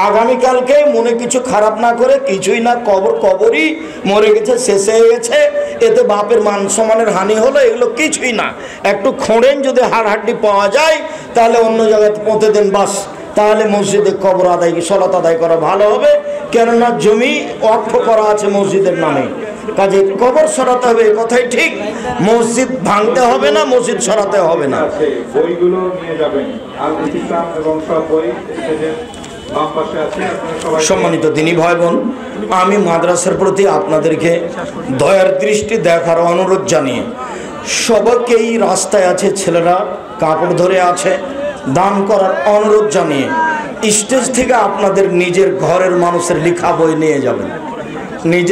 আগামীকালকে মনে কিছু খারাপ না করে, কিছুই না, কবর কবরই, মরে গেছে, শেষ হয়ে গেছে, এতে বাপের মান সম্মানের হানি হলো, এগুলো কিছুই না। একটু খোঁড়েন, যদি হাড়হাড্ডি পাওয়া যায় তাহলে অন্য জায়গাতে পুঁতে দেন, বাস। তাহলে মসজিদে কবর আদায়, সলাত আদায় করা ভালো হবে। কেননা জমি ওয়াকফ করা আছে মসজিদের নামে, কাজে কবর সরাতে হবে, কথাই ঠিক। মসজিদ ভাঙতে হবে না, মসজিদ সরাতে হবে না। বইগুলো নিয়ে যাবেন, আল ইতিসাম এবং সব বই স্টেজের বাম পাশে আছে। সম্মানিত দিনী ভাই বোন, আমি মাদ্রাসার প্রতি আপনাদেরকে দয়ার দৃষ্টি দেখার অনুরোধ জানিয়ে, সবাইকেই রাস্তায় আছে ছেলেরা কাপড় ধরে আছে, দান করার অনুরোধ জানিয়ে স্টেজ থেকে আপনাদের নিজের ঘরের মানুষের লেখা বই নিয়ে যাবেন, নিজের